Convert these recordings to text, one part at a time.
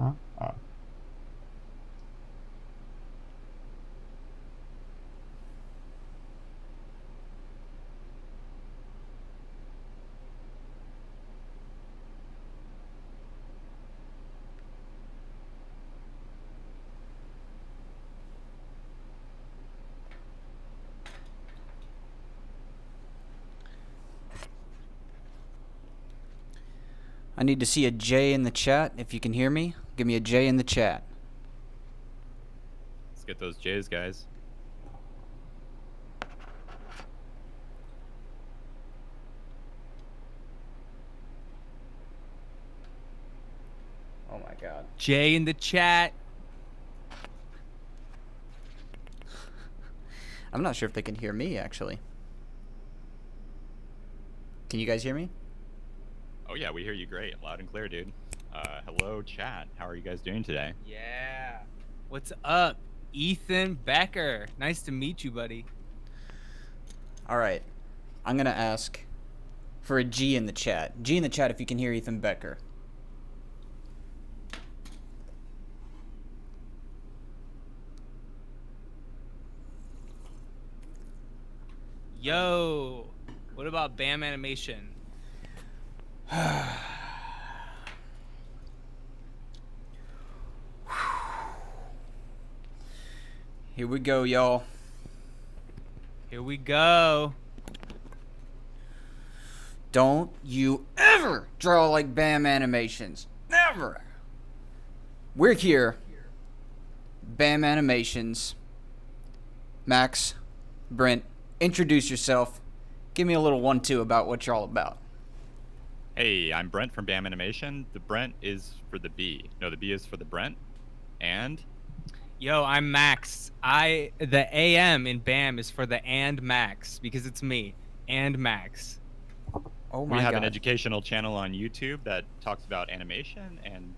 Huh? Oh. I need to see a J in the chat. If you can hear me, give me a J in the chat. Let's get those J's, guys. Oh my god. J in the chat. I'm not sure if they can hear me, actually. Can you guys hear me? Oh yeah, we hear you great, loud and clear, dude. Hello, chat. How are you guys doing today? Yeah. What's up, Ethan Becker? Nice to meet you, buddy. All right. I'm going to ask for a G in the chat. G in the chat if you can hear Ethan Becker. Yo. What about BAM animation? Here we go, y'all. Here we go. Don't you ever draw like BAM animations. Never. We're here. BAM animations. Max, Brent, introduce yourself. Give me a little 1-2 about what you're all about. Hey, I'm Brent from BAM Animation. The Brent is for the B. No, the B is for the Brent. And Yo, I'm Max. The AM in BAM is for the and Max because it's me and Max. Oh we my have god. an educational channel on YouTube that talks about animation and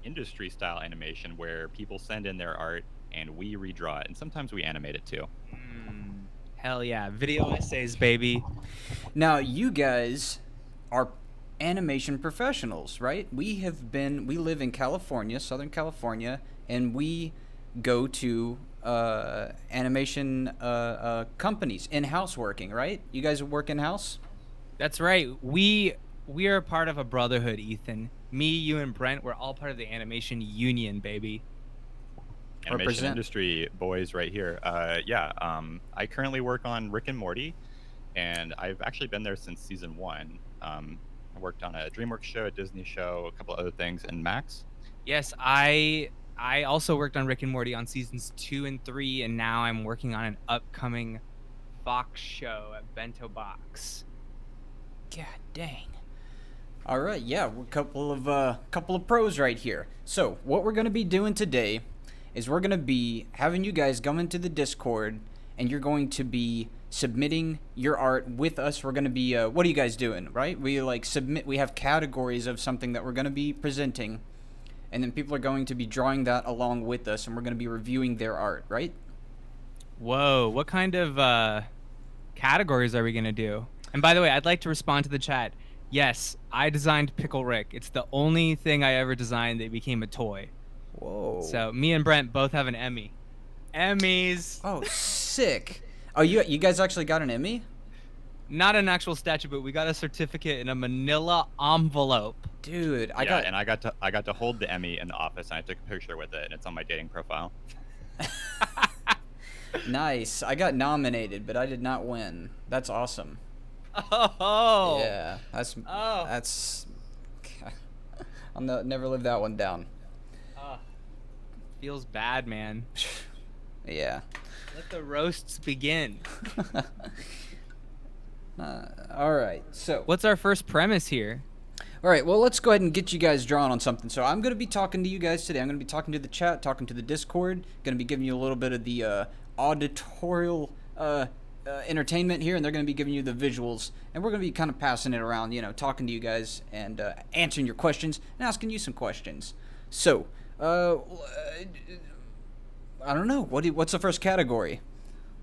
industry style animation where people send in their art and we redraw it, and sometimes we animate it too. Hell yeah, video essays, baby. Now, you guys are animation professionals, right? We live in California, Southern California, and we go to animation companies, in-house working, right? You guys work in-house? That's right. We are part of a brotherhood, Ethan. Me, you, and Brent, we're all part of the animation union, baby. Animation Represent. industry boys right here. I currently work on Rick and Morty, and I've actually been there since season 1. I worked on a DreamWorks show, a Disney show, a couple other things, and Max. Yes, I also worked on Rick and Morty on seasons 2 and 3, and now I'm working on an upcoming Fox show at Bento Box. God dang. All right, yeah, we're a couple of pros right here. So what we're gonna be doing today is we're gonna be having you guys come into the Discord, and you're going to be submitting your art with us. We're gonna be what are you guys doing? Right? We we have categories of something that we're gonna be presenting, and then people are going to be drawing that along with us, and we're gonna be reviewing their art. Right? Whoa, what kind of categories are we gonna do? And by the way, I'd like to respond to the chat. Yes, I designed Pickle Rick. It's the only thing I ever designed that became a toy. Whoa. So me and Brent both have an Emmy. Emmys. Oh, sick. Oh, you guys actually got an Emmy? Not an actual statue, but we got a certificate in a manila envelope. Dude, I got to hold the Emmy in the office, and I took a picture with it, and it's on my dating profile. Nice. I got nominated, but I did not win. That's awesome. Oh. Yeah, that's. I'll never live that one down. Feels bad, man. Yeah. Let the roasts begin. All right. So. What's our first premise here? All right. Well, let's go ahead and get you guys drawn on something. So I'm going to be talking to you guys today. I'm going to be talking to the chat, talking to the Discord. Going to be giving you a little bit of the auditorial entertainment here, and they're going to be giving you the visuals, and we're going to be kind of passing it around, talking to you guys and answering your questions and asking you some questions. So, I don't know. What's the first category?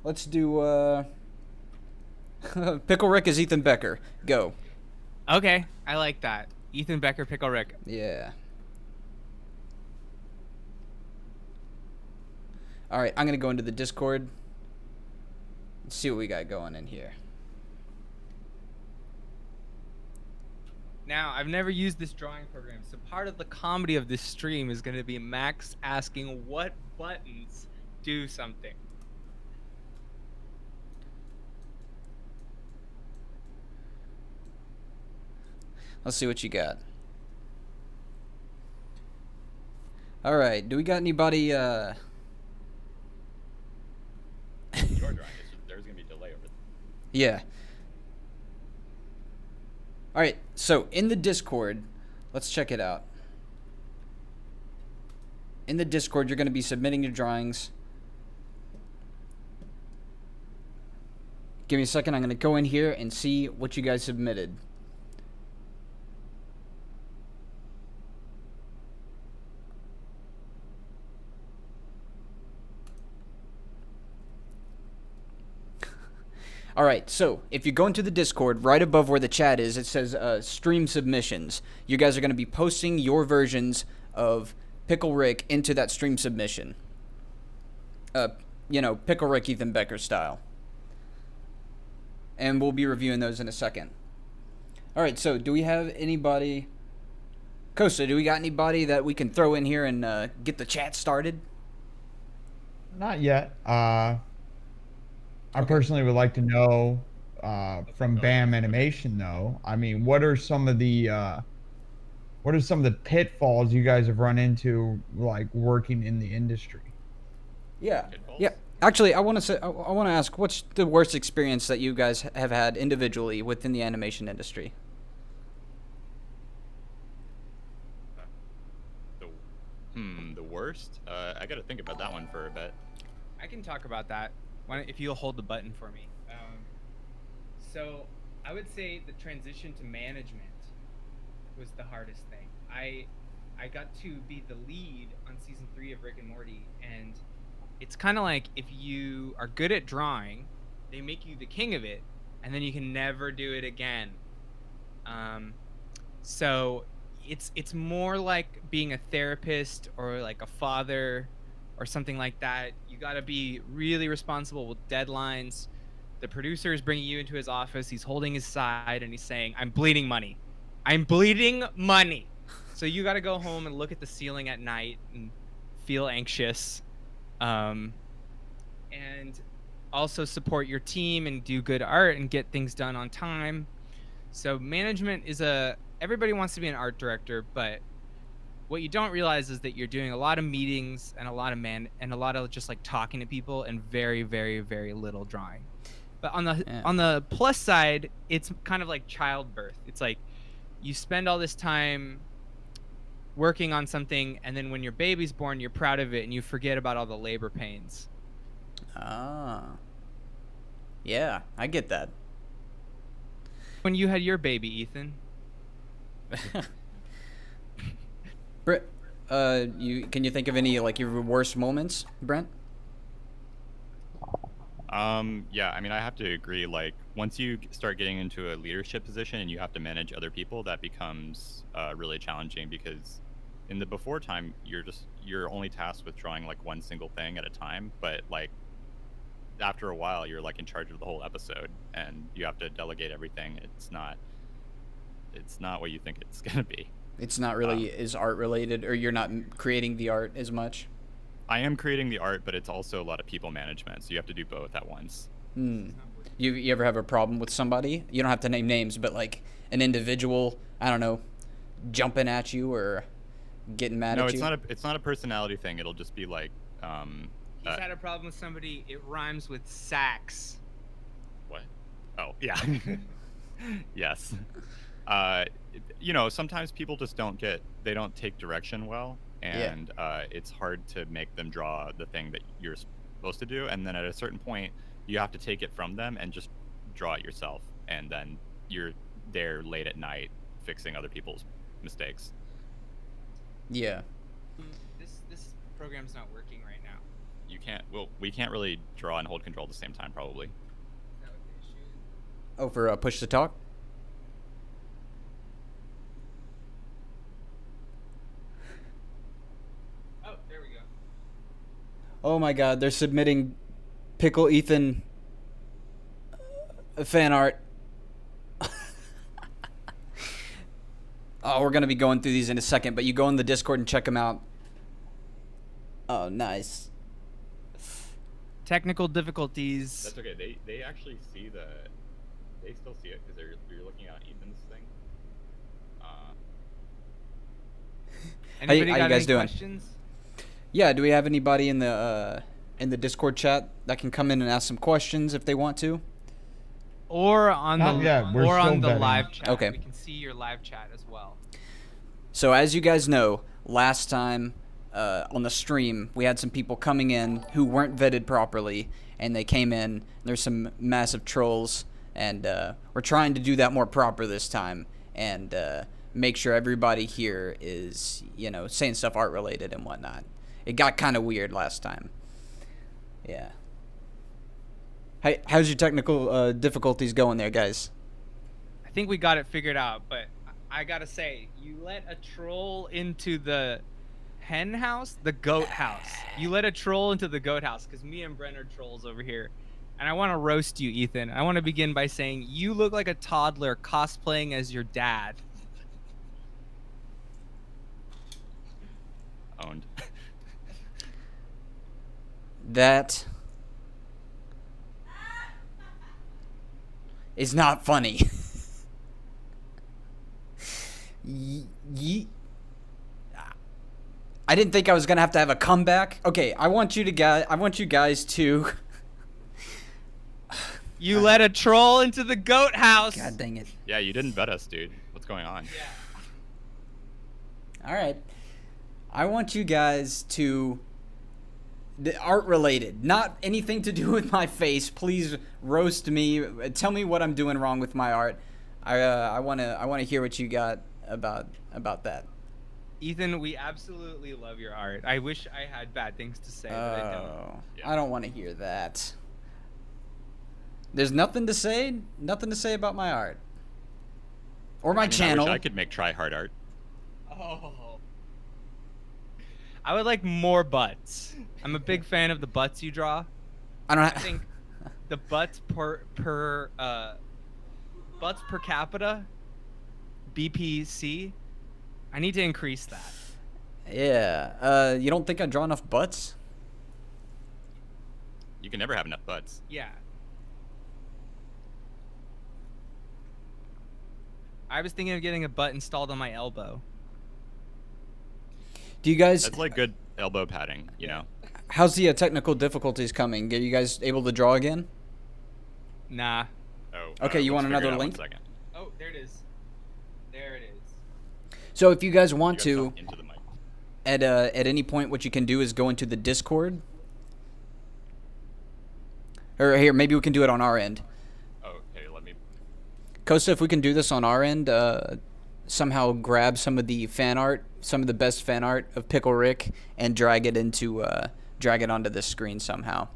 Let's do Pickle Rick is Ethan Becker. Go. Okay, I like that. Ethan Becker, Pickle Rick. Yeah. All right, I'm gonna go into the Discord. Let's see what we got going in here. Now, I've never used this drawing program, so part of the comedy of this stream is going to be Max asking what buttons do something. Let's see what you got. All right, do we got anybody? Your drawing, there's gonna be a delay over there. Yeah. All right, so in the Discord, let's check it out. In the Discord, you're going to be submitting your drawings. Give me a second. I'm going to go in here and see what you guys submitted. All right, so if you go into the Discord, right above where the chat is, it says stream submissions. You guys are going to be posting your versions of Pickle Rick into that stream submission. Pickle Rick Ethan Becker style. And we'll be reviewing those in a second. All right, so do we have anybody... Costa, do we got anybody that we can throw in here and get the chat started? Not yet. I personally would like to know from BAM Animation, though. I mean, what are some of the pitfalls you guys have run into, like working in the industry? Yeah. Pitfalls? Yeah. Actually, I want to ask, what's the worst experience that you guys have had individually within the animation industry? The worst? I got to think about that one for a bit. I can talk about that. If you'll hold the button for me. So I would say the transition to management was the hardest thing. I got to be the lead on season 3 of Rick and Morty, and it's kind of like if you are good at drawing, they make you the king of it, and then you can never do it again. So it's more like being a therapist or like a father or something like that. You got to be really responsible with deadlines. The producer is bringing you into his office. He's holding his side and he's saying, "I'm bleeding money. I'm bleeding money." So you got to go home and look at the ceiling at night and feel anxious. And also support your team and do good art and get things done on time. So management is everybody wants to be an art director, but what you don't realize is that you're doing a lot of meetings and a lot of just like talking to people and very, very, very little drawing. But on the plus side, it's kind of like childbirth. It's like you spend all this time working on something, and then when your baby's born, you're proud of it and you forget about all the labor pains. Ah. Yeah, I get that. When you had your baby, Ethan. Brent, can you think of any like your worst moments, Brent? Yeah, I mean, I have to agree. Like, once you start getting into a leadership position and you have to manage other people, that becomes really challenging, because in the before time, you're only tasked with drawing like one single thing at a time. But like after a while, you're like in charge of the whole episode, and you have to delegate everything. It's not what you think it's gonna be. It's not really as art related, or you're not creating the art as much. I am creating the art, but it's also a lot of people management, so you have to do both at once. You ever have a problem with somebody? You don't have to name names, but like an individual, I don't know, jumping at you or getting mad at you? No, it's not a personality thing. It'll just be like He's had a problem with somebody. It rhymes with sax. What? Oh, yeah. Yes. Sometimes people just don't take direction well, and it's hard to make them draw the thing that you're supposed to do, and then at a certain point you have to take it from them and just draw it yourself, and then you're there late at night fixing other people's mistakes. Yeah. This program's not working right now. We can't really draw and hold control at the same time, probably. Is that what the issue is? Oh, for push to talk? Oh, there we go. Oh my God, they're submitting Pickle Ethan fan art. Oh, we're gonna be going through these in a second, but you go in the Discord and check them out. Oh, nice. Technical difficulties. That's okay. They actually see they still see it because you're looking at Ethan's thing. Anybody how you got guys any doing? questions? Yeah, do we have anybody in the Discord chat that can come in and ask some questions if they want to? Or on Not the yet, we're or on still the vetting. live chat. Okay. We can see your live chat as well. So as you guys know, last time on the stream, we had some people coming in who weren't vetted properly, and they came in. There's some massive trolls, and we're trying to do that more proper this time, and make sure everybody here is, saying stuff art related and whatnot. It got kind of weird last time. Yeah. How's your technical difficulties going there, guys? I think we got it figured out, but I gotta say, you let a troll into the hen house, the goat house. You let a troll into the goat house because me and Bren are trolls over here. And I want to roast you, Ethan. I want to begin by saying you look like a toddler cosplaying as your dad. Owned. That is not funny. I didn't think I was gonna have to have a comeback. Okay, I want you guys to. You let a troll into the goat house. God dang it! Yeah, you didn't vet us, dude. What's going on? All right, I want you guys to. Art related, not anything to do with my face. Please roast me. Tell me what I'm doing wrong with my art. I wanna hear what you got about that. Ethan, we absolutely love your art. I wish I had bad things to say, but I don't. Yeah. I don't want to hear that. There's nothing to say about my art or my channel. I wish I could make try-hard art. Oh. I would like more butts. I'm a big fan of the butts you draw. I I think the butts per capita BPC. I need to increase that. Yeah. You don't think I draw enough butts? You can never have enough butts. Yeah. I was thinking of getting a butt installed on my elbow. Do you guys? That's like good elbow padding, you know. How's the technical difficulties coming? Are you guys able to draw again? Nah. Oh. Okay, you want let's figure another it out link? 1 second. Oh, there it is. There it is. So if you guys want You to, gotta talk into the mic. at any point, what you can do is go into the Discord. Or here, maybe we can do it on our end. Oh, okay, let me. Costa, if we can do this on our end, somehow grab some of the fan art, some of the best fan art of Pickle Rick, and drag it onto this screen somehow.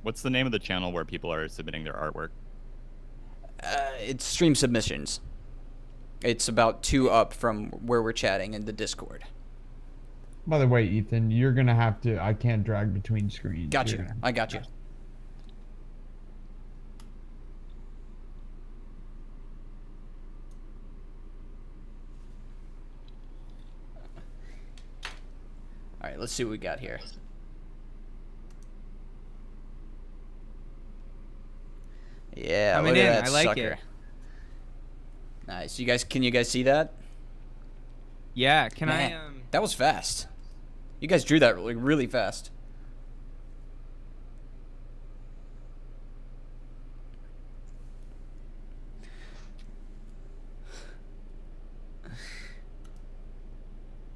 What's the name of the channel where people are submitting their artwork? It's stream submissions. It's about 2 up from where we're chatting in the Discord. By the way, Ethan, you're gonna have to. I can't drag between screens. Got You're you. gonna- I got you. All right, let's see what we got here. Yeah, Coming look at in. that I like sucker. it. Nice. Can you guys see that? Yeah, can Man, I that was fast. You guys drew that really fast.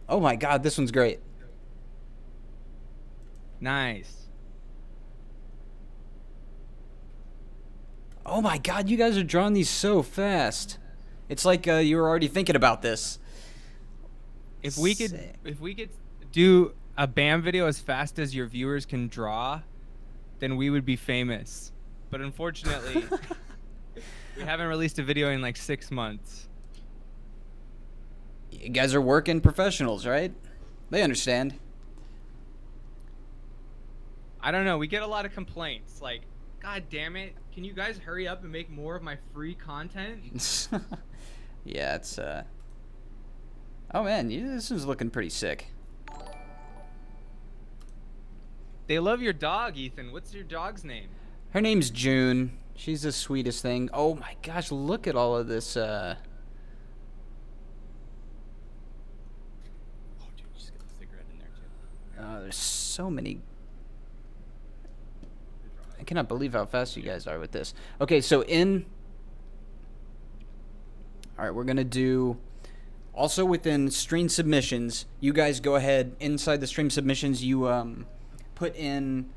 Oh my god, this one's great. Nice. Oh my god, you guys are drawing these so fast. It's like you were already thinking about this. If we could Sick. do a BAM video as fast as your viewers can draw, then we would be famous. But unfortunately, we haven't released a video in like 6 months. You guys are working professionals, right? They understand. I don't know. We get a lot of complaints. Like, God damn it! Can you guys hurry up and make more of my free content? Yeah, it's Oh man, this is looking pretty sick. They love your dog, Ethan. What's your dog's name? Her name's June. She's the sweetest thing. Oh my gosh, look at all of this. Oh, dude, just got a cigarette in there too. There's so many. I cannot believe how fast you guys are with this. Okay, so all right, we're gonna do. Also within stream submissions, you guys go ahead inside the stream submissions. You put in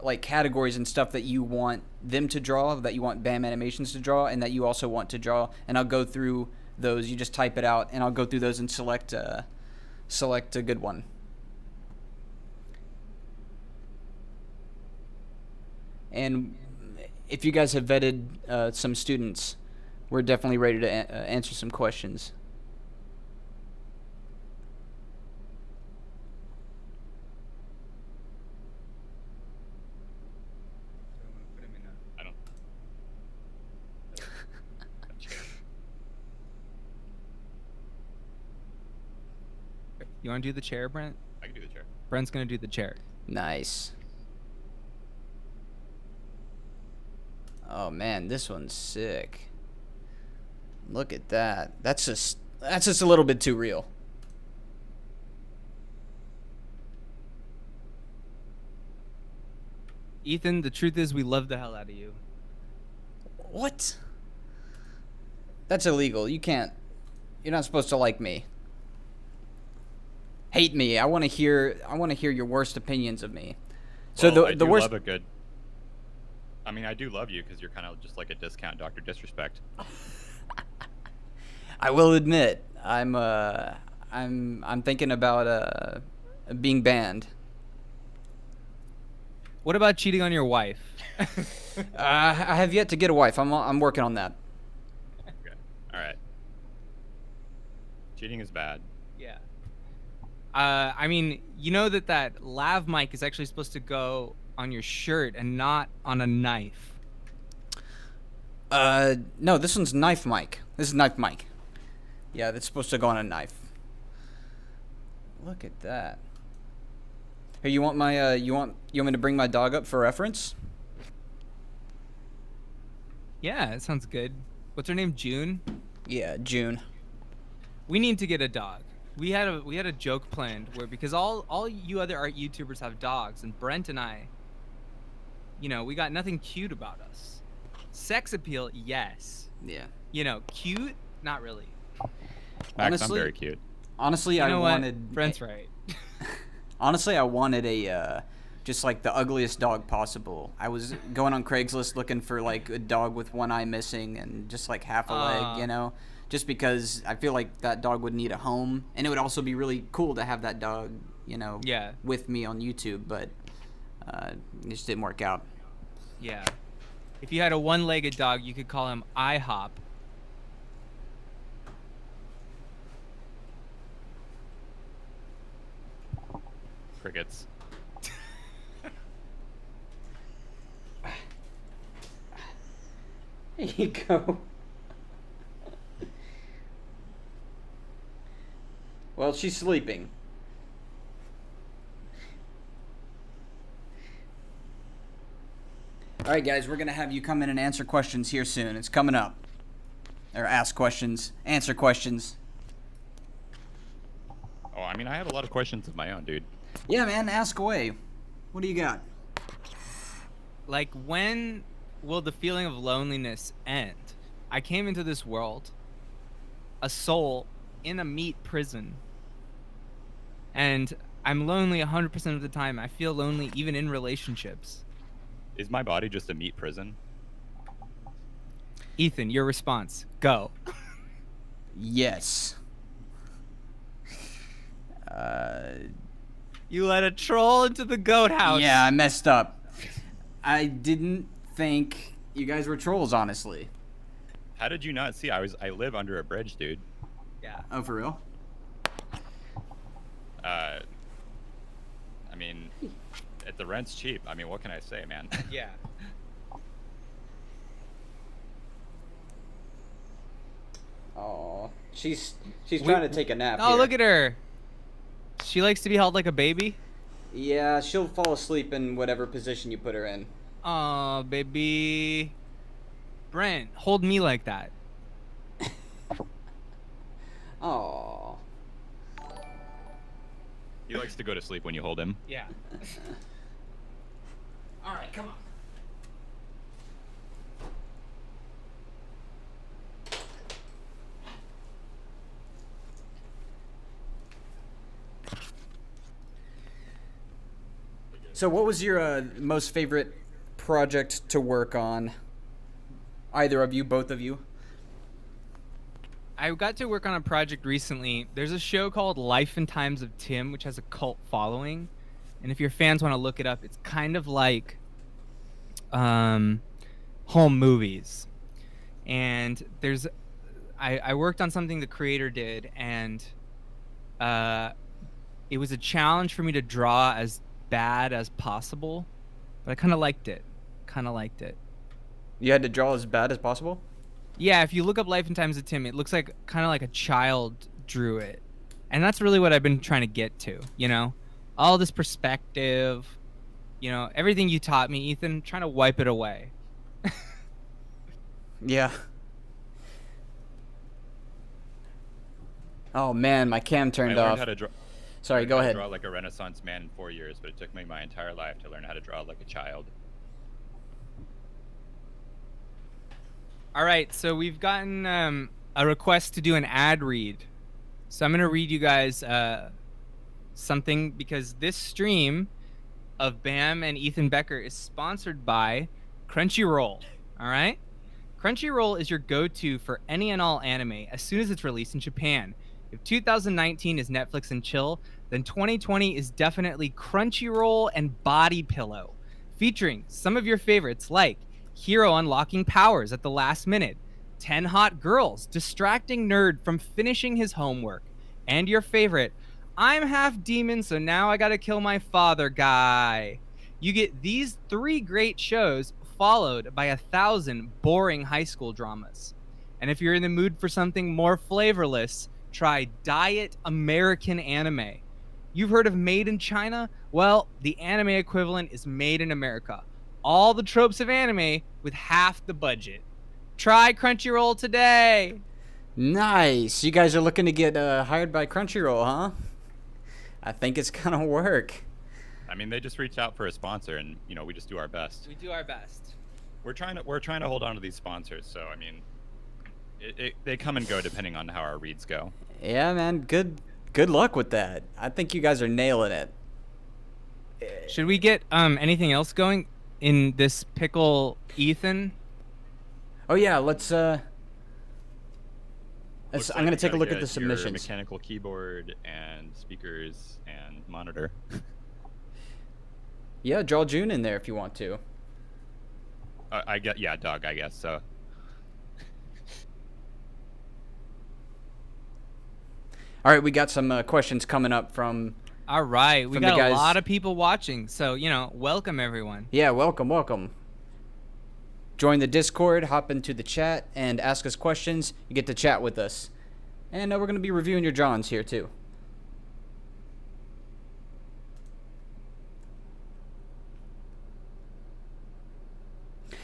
like categories and stuff that you want them to draw, that you want BAM Animations to draw, and that you also want to draw. And I'll go through those. You just type it out, and I'll go through those and select a good one. And if you guys have vetted some students, we're definitely ready to answer some questions. I don't. You want to do the chair, Brent? I can do the chair. Brent's gonna do the chair. Nice. Oh man, this one's sick. Look at that. That's just a little bit too real. Ethan, the truth is we love the hell out of you. What? That's illegal. You can't. You're not supposed to like me. Hate me. I want to hear your worst opinions of me. So Well, I the do worst. love a good. I mean, I do love you because you're kind of just like a discount Dr. Disrespect. I will admit, I'm thinking about being banned. What about cheating on your wife? I have yet to get a wife. I'm working on that. Okay. All right. Cheating is bad. Yeah. I mean, you know that lav mic is actually supposed to go on your shirt and not on a knife. No, this one's knife mic. This is knife mic. Yeah, that's supposed to go on a knife. Look at that. Hey, you want my you want me to bring my dog up for reference? Yeah, it sounds good. What's her name? June? Yeah, June. We need to get a dog. We had a joke planned where, because all you other art YouTubers have dogs, and Brent and I, you know, we got nothing cute about us. Sex appeal, yes. Yeah. You know, cute, not really. Max, I'm Honestly- very cute. Honestly, You know I what? wanted. Brent's right. Honestly, I wanted a just like the ugliest dog possible. I was going on Craigslist looking for like a dog with one eye missing and just like half a leg, you know, just because I feel like that dog would need a home, and it would also be really cool to have that dog, you know, Yeah. with me on YouTube, but it just didn't work out. Yeah. If you had a one-legged dog, you could call him IHOP. Crickets. There you go. Well, she's sleeping. All right, guys, we're going to have you come in and answer questions here soon. It's coming up. Or ask questions, answer questions. Oh, I mean, I have a lot of questions of my own, dude. Yeah, man, ask away. What do you got? Like, when will the feeling of loneliness end? I came into this world, a soul in a meat prison, and I'm lonely 100% of the time. I feel lonely even in relationships. Is my body just a meat prison? Ethan, your response. Go. Yes. You let a troll into the goat house. Yeah, I messed up. I didn't think you guys were trolls, honestly. How did you not see? I live under a bridge, dude. Yeah. Oh, for real? I mean, the rent's cheap. I mean, what can I say, man? Yeah. Oh, she's trying to take a nap. Oh, here. look at her. She likes to be held like a baby. Yeah, she'll fall asleep in whatever position you put her in. Oh, baby. Brent, hold me like that. Oh. He likes to go to sleep when you hold him. Yeah. All right, come on. So, what was your most favorite project to work on? Either of you, both of you? I got to work on a project recently. There's a show called Life and Times of Tim, which has a cult following. And if your fans want to look it up, it's kind of like home movies. And I worked on something the creator did, and it was a challenge for me to draw as bad as possible, but I kind of liked it. You had to draw as bad as possible? Yeah, if you look up Life and Times of Tim, it looks like kind of like a child drew it. And that's really what I've been trying to get to, you know? All this perspective, you know, everything you taught me, Ethan, trying to wipe it away. Yeah. Oh man, my cam turned I learned off. how to draw. Sorry, go ahead. Draw like a Renaissance man in 4 years, but it took me my entire life to learn how to draw like a child. All right, so we've gotten a request to do an ad read. So I'm going to read you guys something, because this stream of Bam and Ethan Becker is sponsored by Crunchyroll. All right? Crunchyroll is your go-to for any and all anime as soon as it's released in Japan. If 2019 is Netflix and chill, then 2020 is definitely Crunchyroll and Body Pillow, featuring some of your favorites like Hero unlocking powers at the last minute, 10 hot girls distracting nerd from finishing his homework, and your favorite, I'm half demon so now I gotta kill my father guy. You get these 3 great shows followed by 1,000 boring high school dramas. And if you're in the mood for something more flavorless, try Diet American Anime. You've heard of Made in China? Well, the anime equivalent is Made in America. All the tropes of anime with half the budget. Try Crunchyroll today. Nice. You guys are looking to get hired by Crunchyroll, huh? I think it's gonna work. I mean, they just reach out for a sponsor, and you know, we just do our best. We do our best. We're trying to hold on to these sponsors, so I mean, they come and go depending on how our reads go. Yeah, man. Good luck with that. I think you guys are nailing it. Should we get anything else going in this pickle, Ethan? Oh yeah, let's Looks I'm like gonna you take a gotta look at get the your submissions. Mechanical keyboard and speakers and monitor. Yeah, draw June in there if you want to. I get, yeah, Doug, I guess so. All right, we got some questions coming up from. All right, we From the got a guys- lot of people watching, so you know, welcome everyone. Yeah, welcome. Join the Discord, hop into the chat, and ask us questions. You get to chat with us. And we're going to be reviewing your drawings here, too.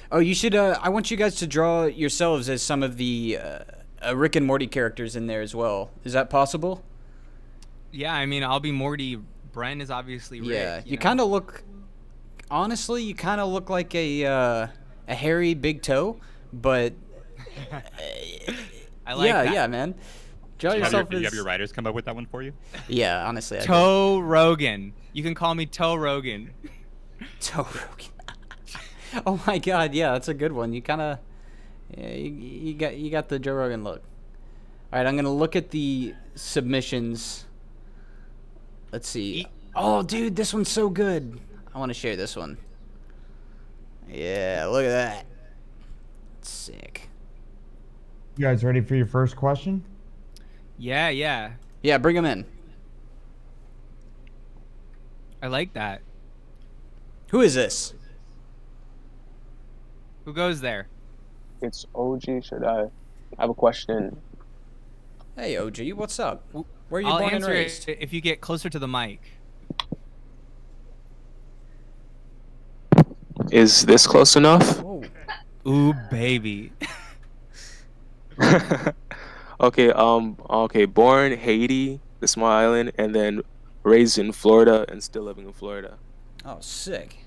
Oh, you should, I want you guys to draw yourselves as some of the Rick and Morty characters in there as well. Is that possible? Yeah, I mean, I'll be Morty. Brent is obviously Rick. Yeah, you know? kind of look. Honestly, you kind of look like a hairy big toe, but I like that. yeah, man. Draw Do you yourself have as. your writers come up with that one for you? Yeah, honestly, I do. Toe Rogan. You can call me Toe Rogan. Toe Rogan. Oh my God, yeah, that's a good one. You kind of, yeah, you got the Joe Rogan look. All right, I'm gonna look at the submissions. Let's see. Oh, dude, this one's so good. I want to share this one. Yeah, look at that. Sick. You guys ready for your first question? Yeah. Yeah, bring him in. I like that. Who is this? Who goes there? It's OG. Should I have a question? Hey, OG, what's up? Where are you I'll born and answer raised? it if you get closer to the mic. Is this close enough? Whoa. Ooh, baby. Okay, born Haiti, the small island, and then raised in Florida and still living in Florida. Oh, sick.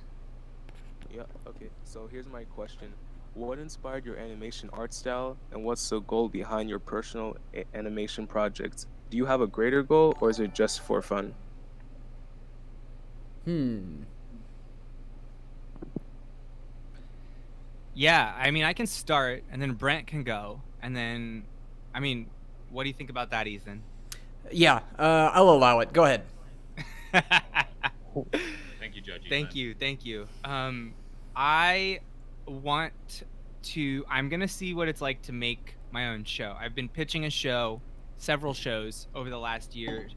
Yeah, okay. So here's my question. What inspired your animation art style, and what's the goal behind your personal animation projects? Do you have a greater goal, or is it just for fun? Yeah, I mean, I can start, and then Brent can go, and then, I mean, what do you think about that, Ethan? Yeah, I'll allow it. Go ahead. Thank you, Judge. Thank you. I want to. I'm gonna see what it's like to make my own show. I've been pitching several shows over the last year,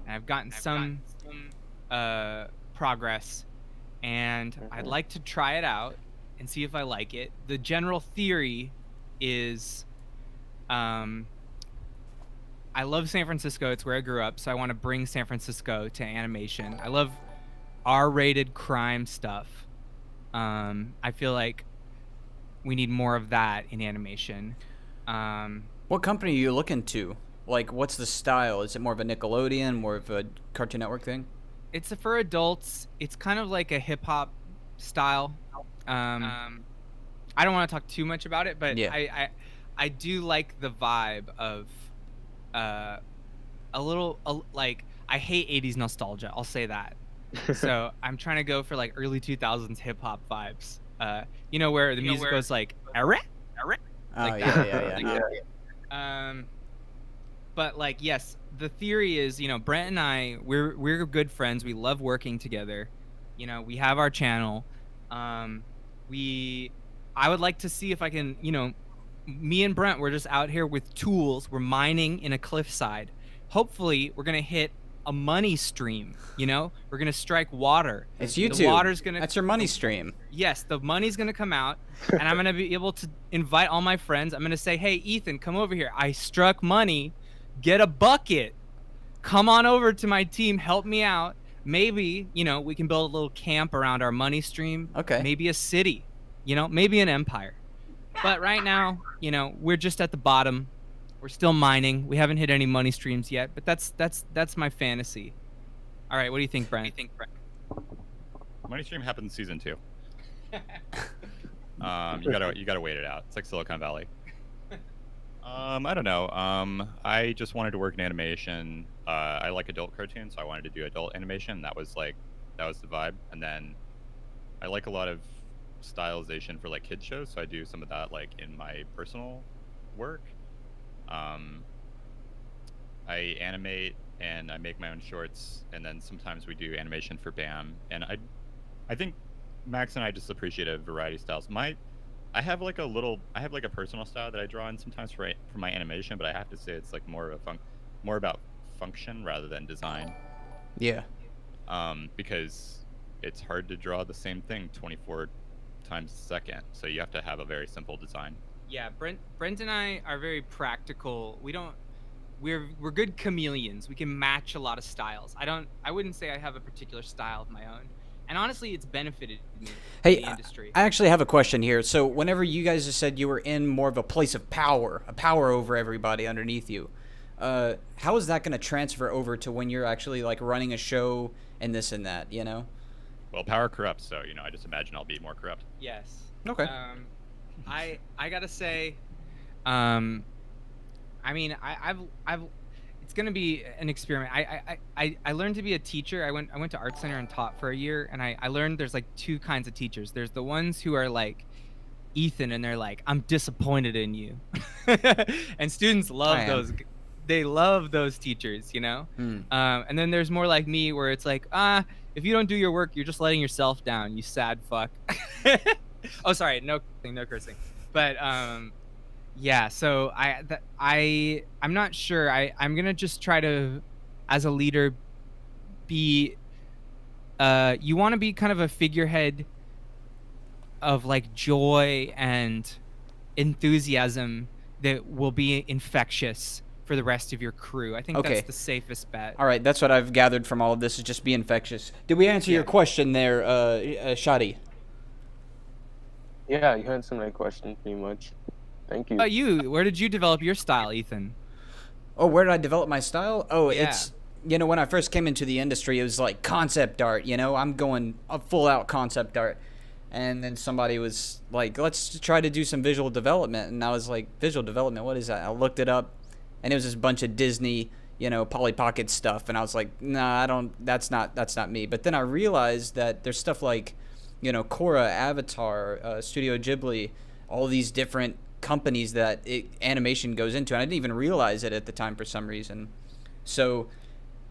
and I've gotten some progress, and I'd like to try it out and see if I like it. The general theory is, I love San Francisco. It's where I grew up, so I want to bring San Francisco to animation. I love R-rated crime stuff. I feel like we need more of that in animation. What company are you looking to? Like, what's the style? Is it more of a Nickelodeon, more of a Cartoon Network thing? It's for adults. It's kind of like a hip hop style. I don't want to talk too much about it, but Yeah. I do like the vibe of like, I hate 80s nostalgia. I'll say that. So I'm trying to go for like early 2000s hip hop vibes. Where the music goes like, "Arre, arre," Oh, like yeah, that. yeah. But like, yes, the theory is, Brent and I, we're good friends. We love working together. We have our channel. I would like to see if I can, me and Brent, we're just out here with tools. We're mining in a cliffside. Hopefully, we're gonna hit a money stream. We're gonna strike water. It's YouTube. The water's gonna. That's your money stream. Yes, the money's gonna come out, and I'm gonna be able to invite all my friends. I'm gonna say, "Hey, Ethan, come over here. I struck money. Get a bucket. Come on over to my team. Help me out. Maybe we can build a little camp around our money stream. Okay. Maybe a city. Maybe an empire. But right now, we're just at the bottom. We're still mining. We haven't hit any money streams yet, but that's my fantasy. All right, what do you think, Brent? Money Stream happens season 2. You gotta wait it out. It's like Silicon Valley. I don't know. I just wanted to work in animation. I like adult cartoons, so I wanted to do adult animation. That was the vibe. And then I like a lot of stylization for like kids shows, so I do some of that like in my personal work. I animate and I make my own shorts, and then sometimes we do animation for BAM. And I think Max and I just appreciate a variety of styles. I have like a personal style that I draw in sometimes for my animation, but I have to say it's like more about function rather than design. Yeah. Because it's hard to draw the same thing 24 times a second, so you have to have a very simple design. Yeah, Brent and I are very practical. We're good chameleons. We can match a lot of styles. I wouldn't say I have a particular style of my own. And honestly, it's benefited me in the industry. I actually have a question here. So whenever you guys just said you were in more of a place of power, a power over everybody underneath you, how is that going to transfer over to when you're actually like running a show and this and that, Well, power corrupts, so I just imagine I'll be more corrupt. Yes. Okay. I gotta say, it's gonna be an experiment. I learned to be a teacher. I went to Art Center and taught for a year, and I learned there's like two kinds of teachers. There's the ones who are like Ethan, and they're like, I'm disappointed in you, and students love those. They love those teachers, And then there's more like me, where it's like, if you don't do your work, you're just letting yourself down, you sad fuck. Oh, sorry, no cursing. But yeah, so I'm not sure. I'm gonna just try to, as a leader, be you want to be kind of a figurehead of like joy and enthusiasm that will be infectious for the rest of your crew. I think Okay. that's the safest bet. All right, that's what I've gathered from all of this, is just be infectious. Did we answer your question there, Shadi? Yeah, you answered my question pretty much. Thank you. How about you? Where did you develop your style, Ethan? Oh, where did I develop my style? Oh, Yeah. it's, when I first came into the industry, it was like concept art, I'm going a full-out concept art. And then somebody was like, let's try to do some visual development. And I was like, visual development, what is that? I looked it up, and it was this bunch of Disney, Polly Pocket stuff. And I was like, nah, that's not me. But then I realized that there's stuff like, Korra, Avatar, Studio Ghibli, all these different companies that animation goes into. And I didn't even realize it at the time for some reason. So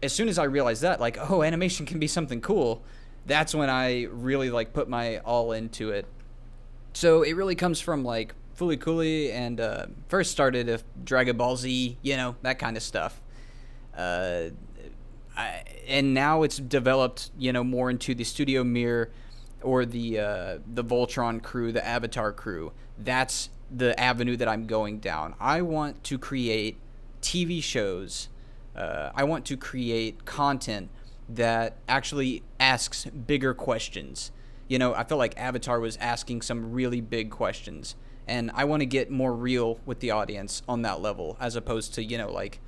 as soon as I realized that, like, oh, animation can be something cool, that's when I really like put my all into it. So it really comes from like Fooly Cooly, and first started with Dragon Ball Z, that kind of stuff. And now it's developed, more into the Studio Mirror or the Voltron crew, the Avatar crew. That's the avenue that I'm going down. I want to create TV shows. I want to create content that actually asks bigger questions. I feel like Avatar was asking some really big questions, and I want to get more real with the audience on that level, as opposed to, like,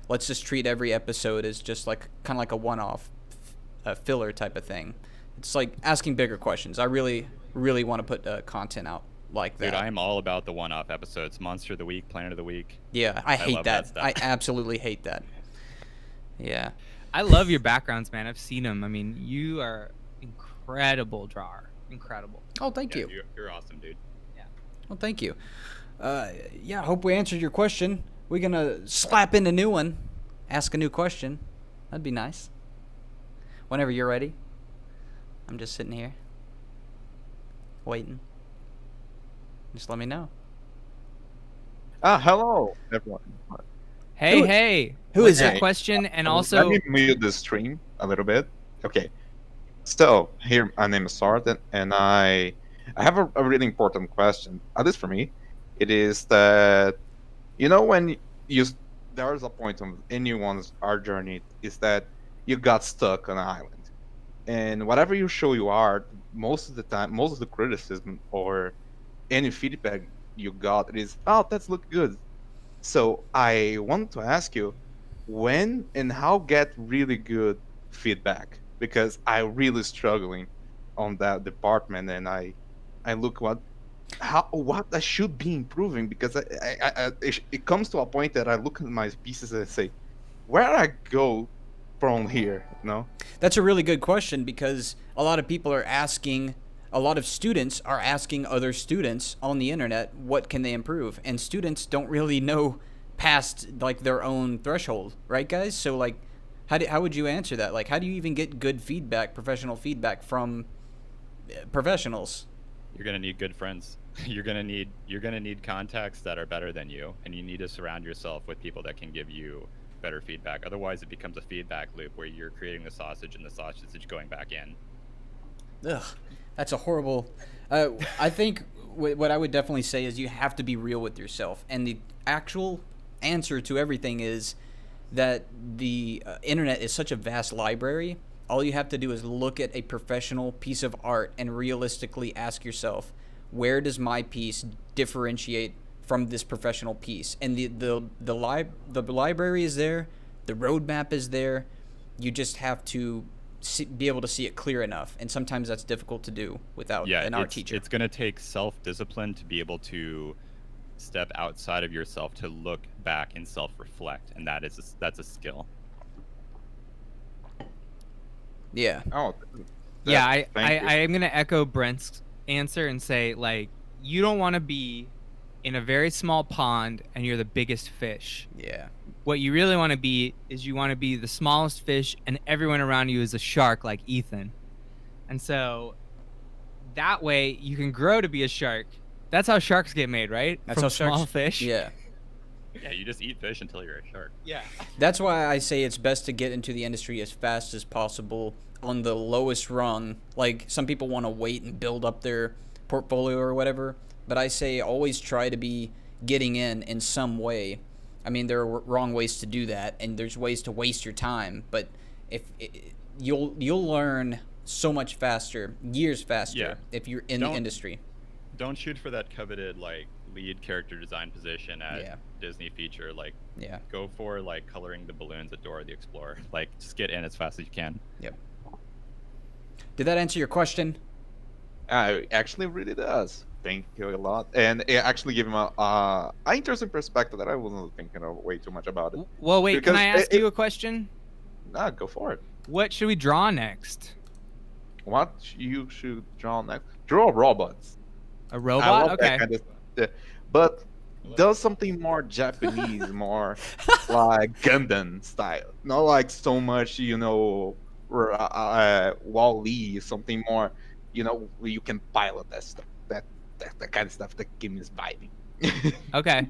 let's just treat every episode as just like kind of like a one-off filler type of thing. It's like asking bigger questions. I really, really want to put content out like that. Dude, I am all about the one-off episodes. Monster of the Week, Planet of the Week. Yeah, I hate love that. that stuff. I absolutely hate that. Yeah. I love your backgrounds, man. I've seen them. I mean, you are incredible drawer. Incredible. Oh, thank Yeah, you. You're awesome, dude. Well, thank you. Yeah, hope we answered your question. We're going to slap in a new one. Ask a new question. That'd be nice. Whenever you're ready. I'm just sitting here. Waiting. Just let me know. Hello, everyone. Hey. Who What's is your that? question? And Let also, me mute the stream a little bit. Okay. So here, my name is Sart, and I have a really important question. At least for me, it is that when there's a point of anyone's art journey is that you got stuck on an island, and whatever you show you art, most of the time, most of the criticism or any feedback you got is, oh, that's look good. So I want to ask you, when and how get really good feedback, because I'm really struggling on that department, and I look what I should be improving, because it comes to a point that I look at my pieces and say, where do I go from here? That's a really good question, because a lot of people are asking, a lot of students are asking other students on the internet, what can they improve? And students don't really know past like their own threshold, right, guys? So like, how would you answer that? Like, how do you even get good feedback, professional feedback from professionals? You're gonna need good friends. You're gonna need contacts that are better than you, and you need to surround yourself with people that can give you better feedback. Otherwise, it becomes a feedback loop where you're creating the sausage and the sausage is going back in. Ugh, that's a horrible. I think what I would definitely say is you have to be real with yourself, and the actual answer to everything is that the internet is such a vast library. All you have to do is look at a professional piece of art and realistically ask yourself, where does my piece differentiate from this professional piece? And the library is there, the roadmap is there. You just have to be able to see it clear enough, and sometimes that's difficult to do without an art teacher. It's going to take self-discipline to be able to step outside of yourself, to look back and self-reflect, and that's a skill. Yeah. Oh, yeah, thank you. I am going to echo Brent's answer and say, like, you don't want to be in a very small pond and you're the biggest fish. Yeah. What you really want to be is you want to be the smallest fish and everyone around you is a shark like Ethan. And so that way you can grow to be a shark. That's how sharks get made, right? That's From how small sharks. fish. Yeah. Yeah, you just eat fish until you're a shark. Yeah. That's why I say it's best to get into the industry as fast as possible. on the lowest rung. Like some people want to wait and build up their portfolio or whatever, but I say always try to be getting in some way. I mean, there are wrong ways to do that, and there's ways to waste your time. But if you'll learn so much faster, years faster, Yeah. if you're in the industry. Don't shoot for that coveted like lead character design position at Yeah. Disney feature. Like, Yeah. go for like coloring the balloons at Dora the Explorer. Like, just get in as fast as you can. Yep. Did that answer your question? Actually really does. Thank you a lot, and it actually gave him a interesting perspective that I wasn't thinking of way too much about it. Well, wait, can Because I ask you a question? Nah, go for it. What should we draw next? What you should draw next? Draw robots. A I robot? love Okay. that kind of stuff. But does something more Japanese, more like Gundam style. Not like so much, Wall-E, something more, where you can pilot that stuff. That kind of stuff that gives me vibing. Okay.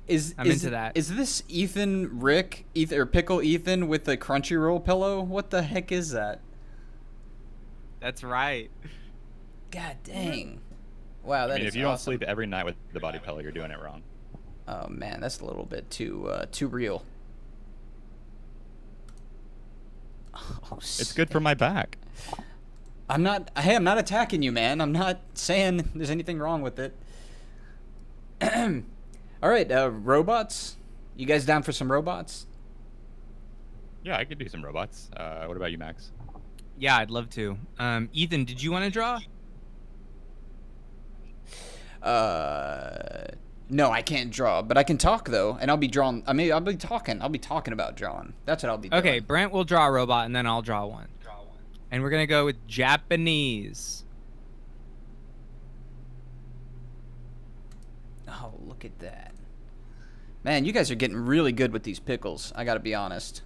Is I'm into that. Is this or Pickle Ethan with the Crunchyroll pillow? What the heck is that? That's right. God dang! Wow, that I mean, is if you don't awesome. sleep every night with the body pillow, you're doing it wrong. Oh man, that's a little bit too real. Oh, It's good for my back. I'm not attacking you, man. I'm not saying there's anything wrong with it. All right, robots. You guys down for some robots? Yeah, I could do some robots. What about you, Max? Yeah, I'd love to. Ethan, did you want to draw? No, I can't draw, but I can talk though, and I'll be drawing. I mean, I'll be talking about drawing. That's what I'll be doing. Okay, Brent will draw a robot, and then I'll draw one. And we're gonna go with Japanese. Oh, look at that. Man, you guys are getting really good with these pickles. I gotta be honest.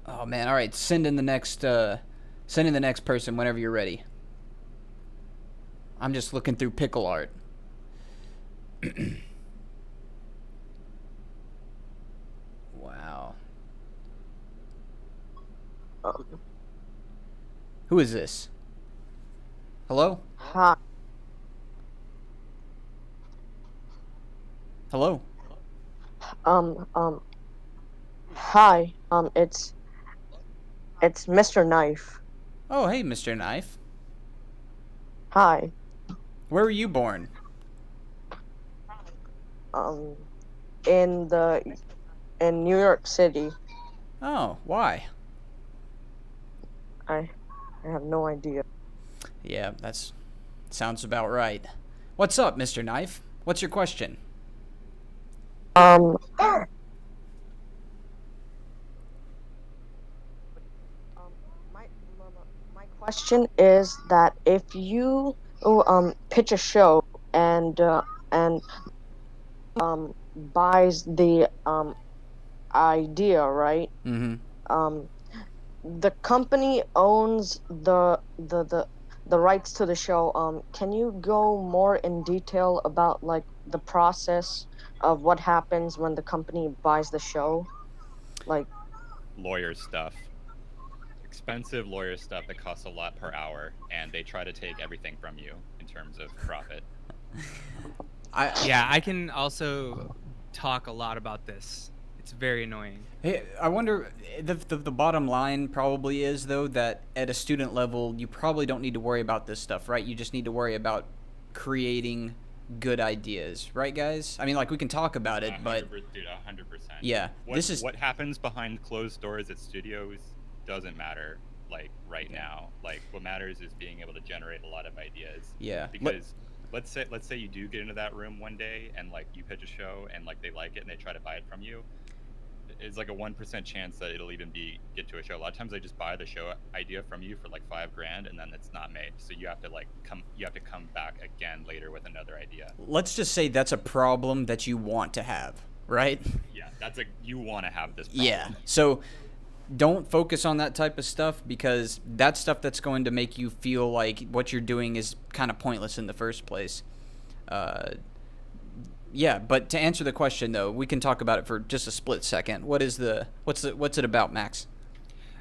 Oh man, all right. Send in the next person whenever you're ready. I'm just looking through pickle art. Wow. Who is this? Hello? Hi. Hello? Hi. It's Mr. Knife. Oh, hey, Mr. Knife. Hi. Where were you born? In New York City. Oh, why? I have no idea. Yeah, that's sounds about right. What's up, Mr. Knife? What's your question? My question is that if you pitch a show and buys the idea, right? Mm-hmm. The company owns the rights to the show. Can you go more in detail about like the process of what happens when the company buys the show? Like Lawyer stuff. Expensive lawyer stuff that costs a lot per hour, and they try to take everything from you in terms of profit. Yeah, I can also talk a lot about this. It's very annoying. Hey, I wonder, the bottom line probably is, though, that at a student level, you probably don't need to worry about this stuff, right? You just need to worry about creating good ideas, right, guys? I mean, like, we can talk about it, but... Dude, 100%. Yeah, What happens behind closed doors at studios doesn't matter, like, right now. Like, what matters is being able to generate a lot of ideas. Yeah. Because... Let's say you do get into that room one day and like you pitch a show and like they like it and they try to buy it from you. It's like a 1% chance that it'll even get to a show. A lot of times they just buy the show idea from you for like $5,000 and then it's not made. So you have to come back again later with another idea. Let's just say that's a problem that you want to have, right? Yeah, you want to have this problem. Yeah. So don't focus on that type of stuff, because that's stuff that's going to make you feel like what you're doing is kind of pointless in the first place. Yeah, but to answer the question though, we can talk about it for just a split second. What's it about, Max?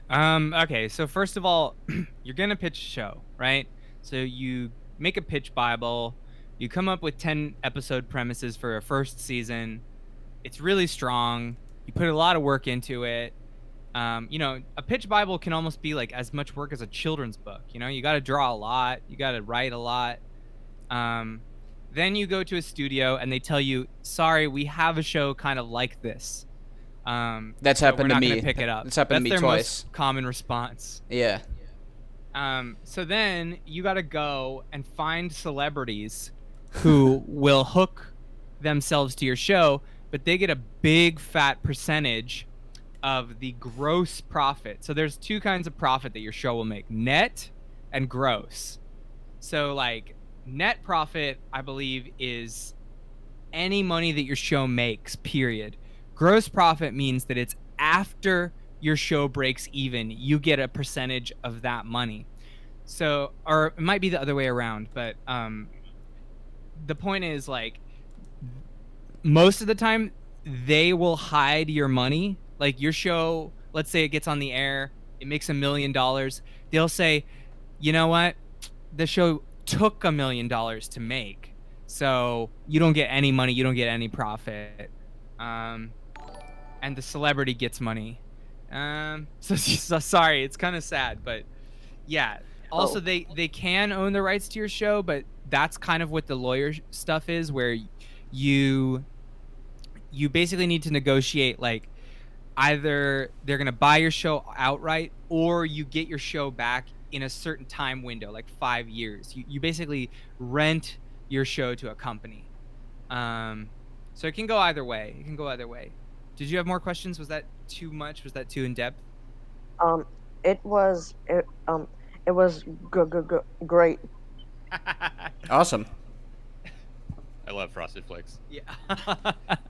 Okay, so first of all, you're gonna pitch a show, right? So you make a pitch Bible, you come up with 10 episode premises for a first season. It's really strong. You put a lot of work into it. A pitch Bible can almost be like as much work as a children's book. You got to draw a lot, you got to write a lot. Then you go to a studio and they tell you, sorry, we have a show kind of like this. That's so happened we're to not me. Gonna pick it up. That's happened to me their twice. Most common response. Yeah. So then you got to go and find celebrities who will hook themselves to your show, but they get a big fat percentage of the gross profit. So there's two kinds of profit that your show will make: net and gross. So like net profit, I believe, is any money that your show makes, period. Gross profit means that it's after your show breaks even, you get a percentage of that money. So, or it might be the other way around, but the point is, like, most of the time they will hide your money. Like your show, let's say it gets on the air, it makes $1 million. They'll say, you know what? The show took $1 million to make, so you don't get any money, you don't get any profit. And the celebrity gets money. So sorry, it's kind of sad, but yeah. Also, they can own the rights to your show, but that's kind of what the lawyer stuff is, where you basically need to negotiate, like, either they're gonna buy your show outright or you get your show back in a certain time window, like 5 years. You basically rent your show to a company. So it can go either way. Did you have more questions? Was that too much? Was that too in depth? It was great. Awesome. I love Frosted Flakes. Yeah.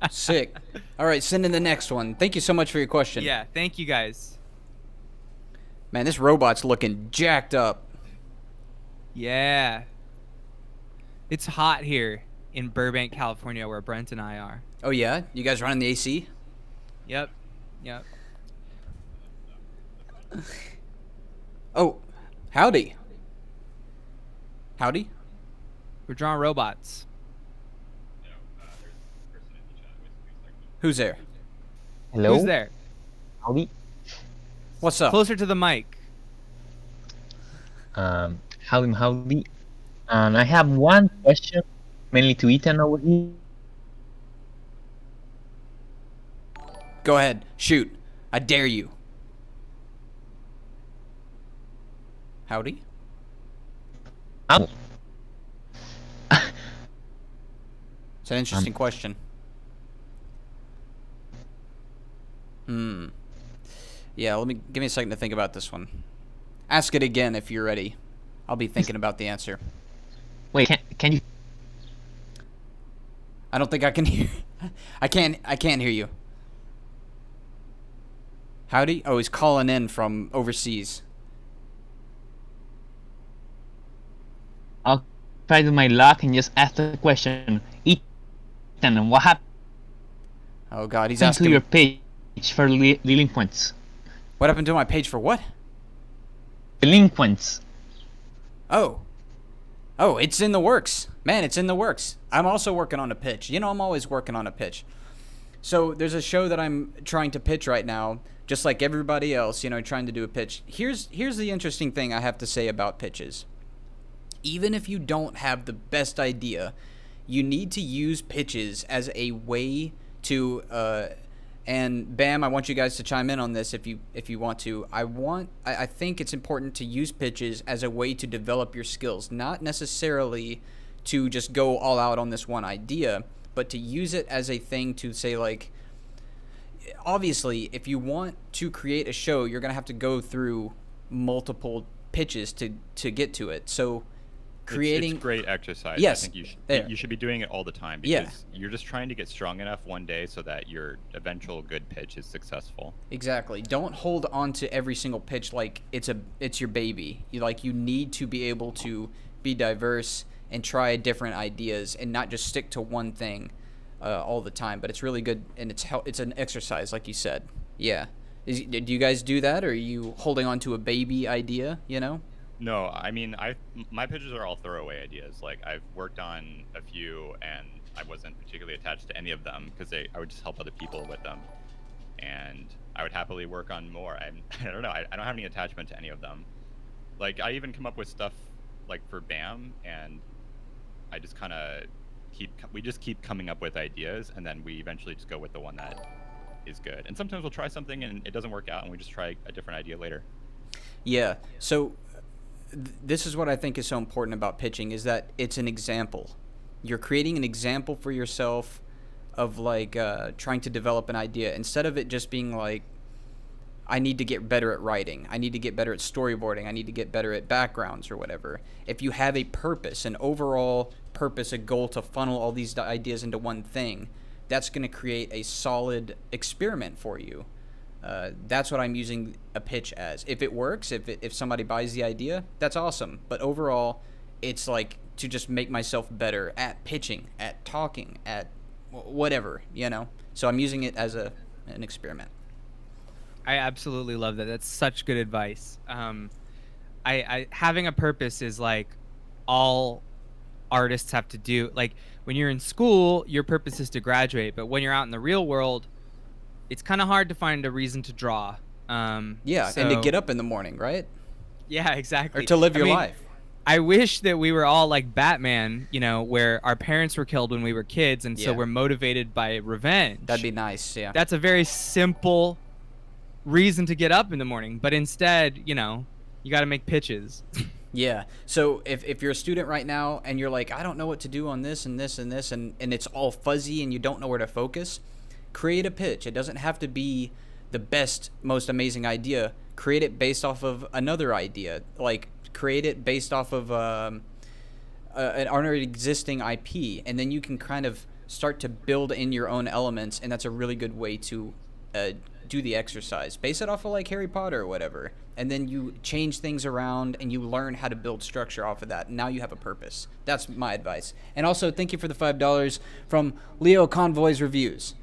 Sick. All right, send in the next one. Thank you so much for your question. Yeah, thank you guys. Man, this robot's looking jacked up. Yeah. It's hot here in Burbank, California, where Brent and I are. Oh yeah? You guys running the AC? Yep. Oh, howdy. Howdy? We're drawing robots. Who's there? Hello? Who's there? Howdy. What's up? Closer to the mic. Howdy. I have one question, mainly to Ethan over here. Go ahead. Shoot. I dare you. Howdy? Oh. It's an interesting question. Yeah, give me a second to think about this one. Ask it again if you're ready. I'll be thinking about the answer. Wait, can you? I don't think I can hear. I can't hear you. Howdy? Oh, he's calling in from overseas. I'll try to my luck and just ask the question. Ethan, what happened Oh God, he's to asking. your page for delinquents? What happened to my page for what? Delinquents. Oh, it's in the works. Man, it's in the works. I'm also working on a pitch. I'm always working on a pitch. So there's a show that I'm trying to pitch right now, just like everybody else, trying to do a pitch. Here's the interesting thing I have to say about pitches. Even if you don't have the best idea, you need to use pitches as a way to and Bam, I want you guys to chime in on this if you want to. I think it's important to use pitches as a way to develop your skills, not necessarily to just go all out on this one idea, but to use it as a thing to say, like, obviously, if you want to create a show, you're going to have to go through multiple pitches to get to it. So creating it's great exercise. Yes, I think you should be doing it all the time, because you're just trying to get strong enough one day so that your eventual good pitch is successful. Exactly. Don't hold on to every single pitch like it's your baby. You need to be able to be diverse and try different ideas and not just stick to one thing. all the time, but it's really good, and it's an exercise, like you said. Yeah. Do you guys do that, or are you holding on to a baby idea? You know? No, I mean, my pitches are all throwaway ideas. Like, I've worked on a few, and I wasn't particularly attached to any of them because I would just help other people with them, and I would happily work on more. I don't know. I don't have any attachment to any of them. Like, I even come up with stuff like for BAM, and I just kind of keep coming up with ideas, and then we eventually just go with the one that is good. And sometimes we'll try something and it doesn't work out, and we just try a different idea later. Yeah. So this is what I think is so important about pitching, is that it's an example. You're creating an example for yourself of like trying to develop an idea, instead of it just being like, I need to get better at writing, I need to get better at storyboarding, I need to get better at backgrounds or whatever. If you have a purpose, an overall purpose, a goal to funnel all these ideas into one thing, that's going to create a solid experiment for you. That's what I'm using a pitch as. If it works, if somebody buys the idea, that's awesome. But overall, it's like to just make myself better at pitching, at talking, at whatever, you know? So I'm using it as an experiment. I absolutely love that. That's such good advice. I having a purpose is like all artists have to do. Like when you're in school, your purpose is to graduate, but when you're out in the real world, it's kind of hard to find a reason to draw. And to get up in the morning, right? Yeah, exactly. Or to live your life. I wish that we were all like Batman, you know, where our parents were killed when we were kids, and so we're motivated by revenge. That'd be nice, yeah. That's a very simple reason to get up in the morning, but instead, you know, you got to make pitches. Yeah. So if you're a student right now and you're like, I don't know what to do on this and this and this, and it's all fuzzy and you don't know where to focus, create a pitch. It doesn't have to be the best, most amazing idea. Create it based off of another idea. Like, create it based off of an already existing IP, and then you can kind of start to build in your own elements, and that's a really good way to do the exercise. Base it off of like Harry Potter or whatever, and then you change things around and you learn how to build structure off of that. Now you have a purpose. That's my advice. And also, thank you for the $5 from Leo Convoy's Reviews.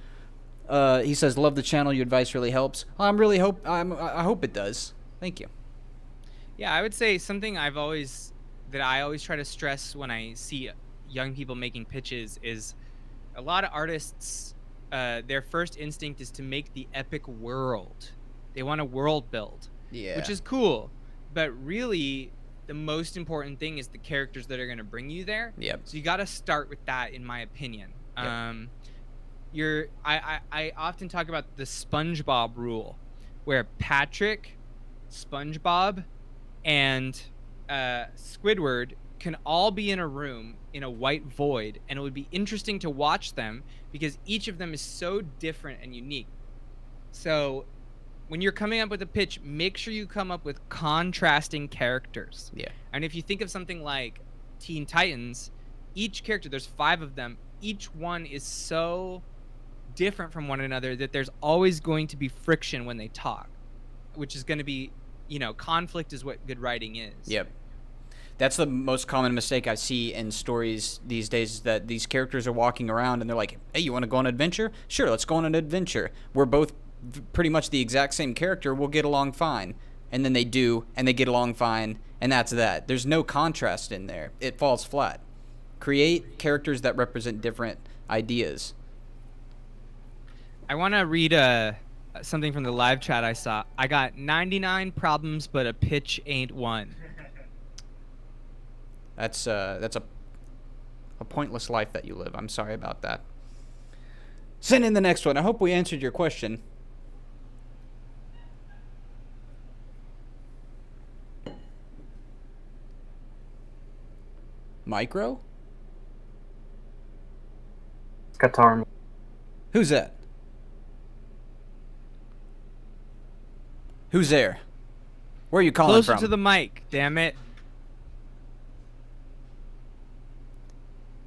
He says, love the channel, your advice really helps. I hope it does. Thank you. Yeah, I would say something I always try to stress when I see young people making pitches is a lot of artists, their first instinct is to make the epic world. They want a world build, which is cool. But really, the most important thing is the characters that are going to bring you there. Yep. So you got to start with that, in my opinion. Yep. I often talk about the SpongeBob rule, where Patrick, SpongeBob, and Squidward can all be in a room in a white void, and it would be interesting to watch them because each of them is so different and unique. So when you're coming up with a pitch, make sure you come up with contrasting characters. Yeah. And if you think of something like Teen Titans, each character, there's 5 of them, each one is so different from one another that there's always going to be friction when they talk, which is going to be, you know, conflict is what good writing is. Yep. That's the most common mistake I see in stories these days, is that these characters are walking around and they're like, hey, you want to go on an adventure? Sure, let's go on an adventure. We're both pretty much the exact same character. We'll get along fine. And then they do, and they get along fine, and that's that. There's no contrast in there. It falls flat. Create characters that represent different ideas. I want to read something from the live chat I saw. I got 99 problems, but a pitch ain't one. That's a pointless life that you live. I'm sorry about that. Send in the next one. I hope we answered your question. Micro? Qatar. Who's that? Who's there? Where are you calling Closer from? to the mic, damn it.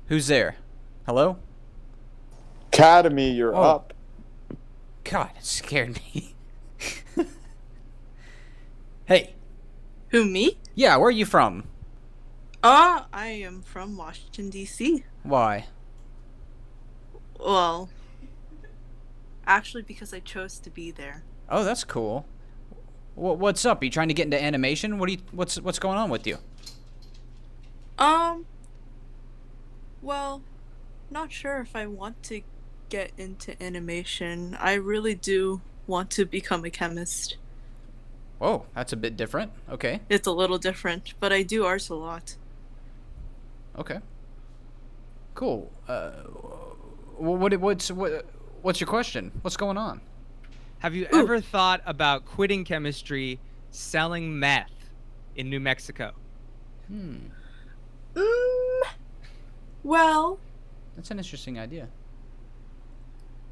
Who's there? Hello? Academy, you're up. God, it scared me. Hey. Who, me? Yeah, where are you from? I am from Washington, D.C. Why? Well, actually, because I chose to be there. Oh, that's cool. What's up? Are you trying to get into animation? What's going on with you? Well, not sure if I want to get into animation. I really do want to become a chemist. Whoa, that's a bit different. Okay. It's a little different, but I do art a lot. Okay. Cool. What's your question? What's going on? Have you ever thought about quitting chemistry, selling meth in New Mexico? Well, That's an interesting idea.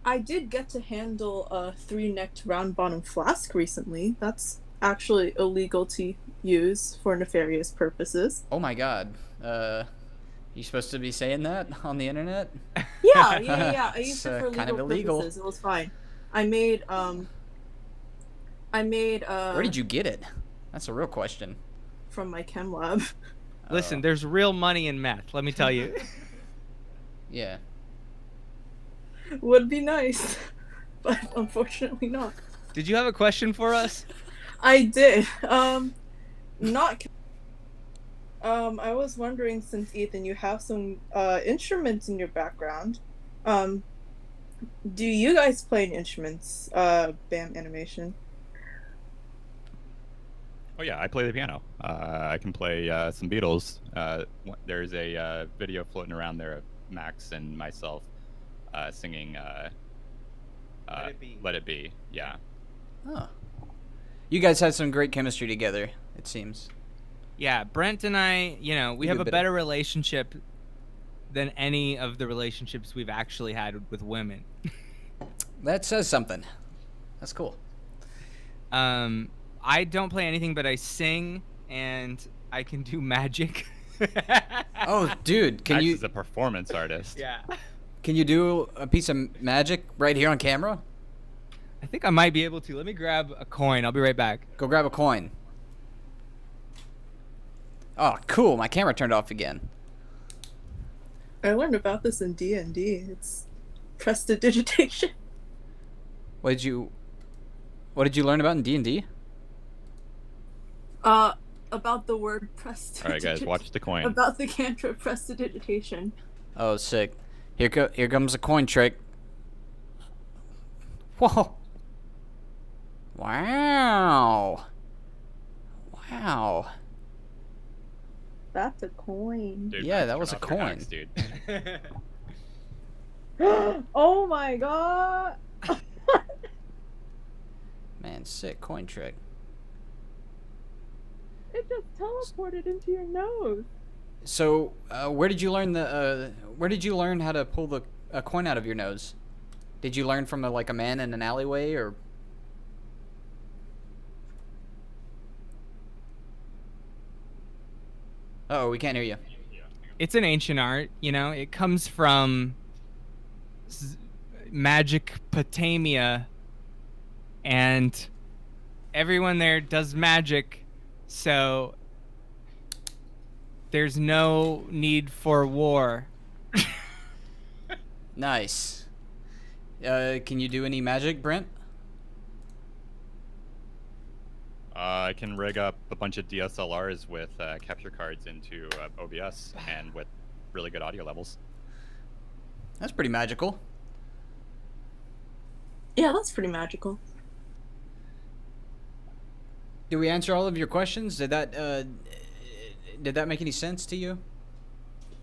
I did get to handle a 3-necked round bottom flask recently. That's actually illegal to use for nefarious purposes. Oh my god. You supposed to be saying that on the internet? Yeah. I used It's, it for kind of legal illegal. purposes. It was fine. I made Where did you get it? That's a real question. from my chem lab. Listen, there's real money in meth, let me tell you. Yeah. Would be nice, but unfortunately not. Did you have a question for us? I did. Not. I was wondering, since Ethan, you have some instruments in your background. Do you guys play any instruments? BAM Animation. Oh yeah, I play the piano. I can play some Beatles. There's a video floating around there of Max and myself singing Let It Be. Let It Be. Yeah. Oh. You guys had some great chemistry together, it seems. Yeah, Brent and I, we have a better relationship than any of the relationships we've actually had with women. That says something. That's cool. I don't play anything, but I sing and I can do magic. Oh, dude, Max is a performance artist. Yeah. Can you do a piece of magic right here on camera? I think I might be able to. Let me grab a coin. I'll be right back. Go grab a coin. Oh, cool. My camera turned off again. I learned about this in D&D. It's prestidigitation. What did you learn about in D&D? About the word prestidigitation. All right, guys, watch the coin. About the cantrip prestidigitation. Oh, sick. Here comes a coin trick. Whoa. Wow. Wow. That's a coin. Dude, Yeah, Max, that turn was a off your coin. hacks, dude. Oh my god! Man, sick coin trick. It just teleported into your nose. So, where did you learn how to pull a coin out of your nose? Did you learn from a man in an alleyway, or? Oh, we can't hear you. It's an ancient art, it comes from Magic Potamia, and everyone there does magic, so there's no need for war. Nice. Can you do any magic, Brent? I can rig up a bunch of DSLRs with capture cards into OBS and with really good audio levels. That's pretty magical. Yeah, that's pretty magical. Did we answer all of your questions? Did that make any sense to you?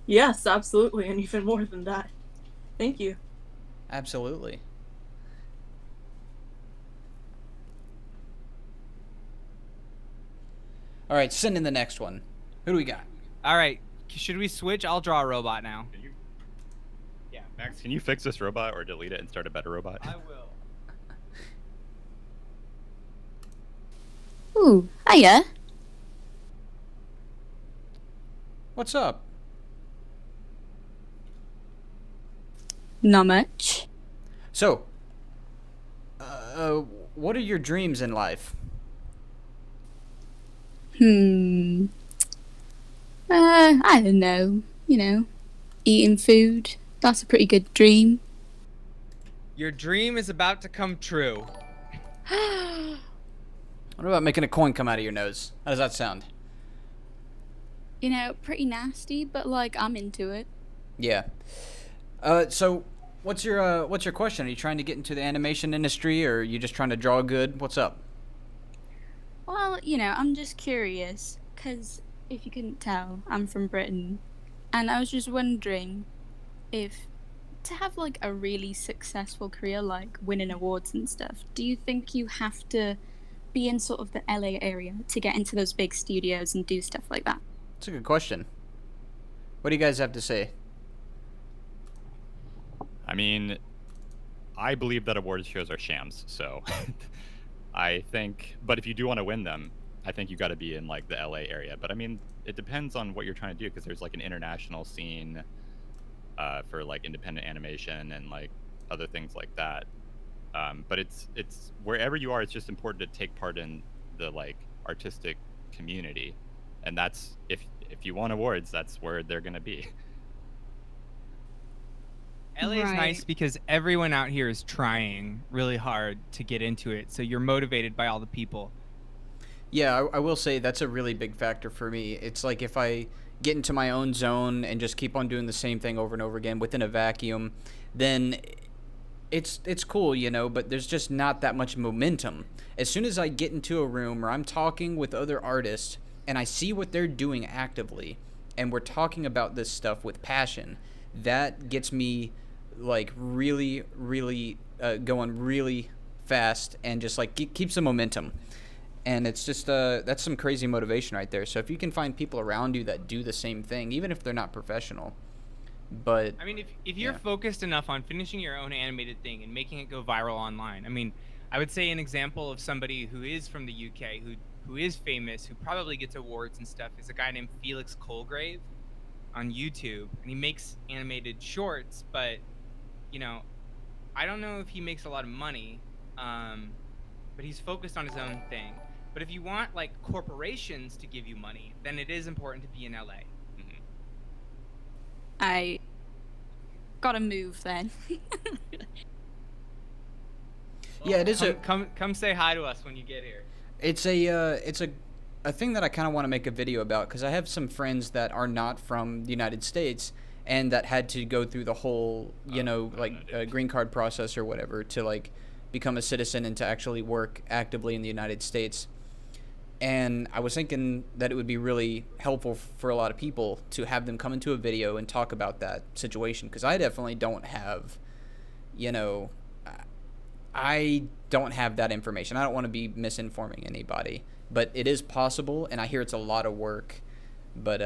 Yes, absolutely, and even more than that. Thank you. Absolutely. All right, send in the next one. Who do we got? All right, should we switch? I'll draw a robot now. Yeah, Max, can you fix this robot or delete it and start a better robot? I will. Ooh, hiya. What's up? Not much. So, what are your dreams in life? I don't know. Eating food. That's a pretty good dream. Your dream is about to come true. What about making a coin come out of your nose? How does that sound? You know, pretty nasty, but like I'm into it. Yeah. So what's your question? Are you trying to get into the animation industry, or are you just trying to draw good? What's up? Well, you know, I'm just curious, because if you couldn't tell, I'm from Britain, and I was just wondering if to have like a really successful career, like winning awards and stuff, do you think you have to be in sort of the LA area to get into those big studios and do stuff like that? That's a good question. What do you guys have to say? I mean, I believe that awards shows are shams, so I think, but if you do want to win them, I think you got to be in like the LA area. But I mean, it depends on what you're trying to do, because there's like an international scene for like independent animation and like other things like that. But it's wherever you are, it's just important to take part in the like artistic community, and that's if you want awards, that's where they're gonna be. LA is nice because everyone out here is trying really hard to get into it, so you're motivated by all the people. Yeah, I will say that's a really big factor for me. It's like if I get into my own zone and just keep on doing the same thing over and over again within a vacuum, then it's cool, you know, but there's just not that much momentum. As soon as I get into a room or I'm talking with other artists and I see what they're doing actively and we're talking about this stuff with passion, that gets me like really going really fast and just like keeps the momentum. And it's just that's some crazy motivation right there. So if you can find people around you that do the same thing, even if they're not professional, but I mean, if you're focused enough on finishing your own animated thing and making it go viral online, I mean, I would say an example of somebody who is from the UK, who is famous, who probably gets awards and stuff, is a guy named Felix Colgrave on YouTube, and he makes animated shorts, but you know, I don't know if he makes a lot of money, but he's focused on his own thing. But if you want like corporations to give you money, then it is important to be in LA. I gotta move then. yeah, it is come say hi to us when you get here. It's a thing that I kind of want to make a video about, because I have some friends that are not from the United States and that had to go through the whole, you know, like green card process or whatever to like become a citizen and to actually work actively in the United States. And I was thinking that it would be really helpful for a lot of people to have them come into a video and talk about that situation, because I definitely don't have, you know, I don't have that information. I don't want to be misinforming anybody, but it is possible, and I hear it's a lot of work, but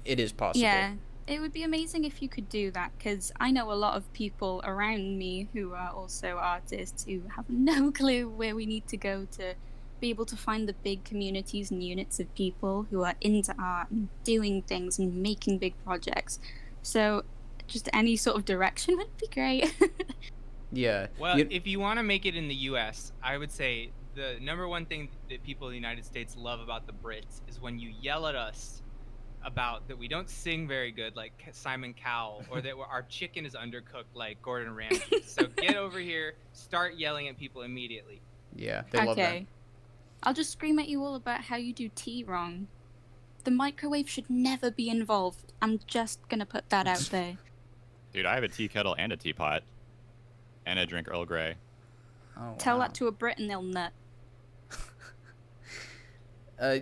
it is possible. Yeah, it would be amazing if you could do that, because I know a lot of people around me who are also artists who have no clue where we need to go to be able to find the big communities and units of people who are into art and doing things and making big projects. So just any sort of direction would be great. Yeah. Well, if you want to make it in the US, I would say the number one thing that people in the United States love about the Brits is when you yell at us about that we don't sing very good like Simon Cowell, or that our chicken is undercooked like Gordon Ramsay. So get over here, start yelling at people immediately. Yeah, they love that. I'll just scream at you all about how you do tea wrong. The microwave should never be involved. I'm just gonna put that out there. Dude, I have a tea kettle and a teapot. And I drink Earl Grey. Oh, Tell that to a Brit and they'll nut.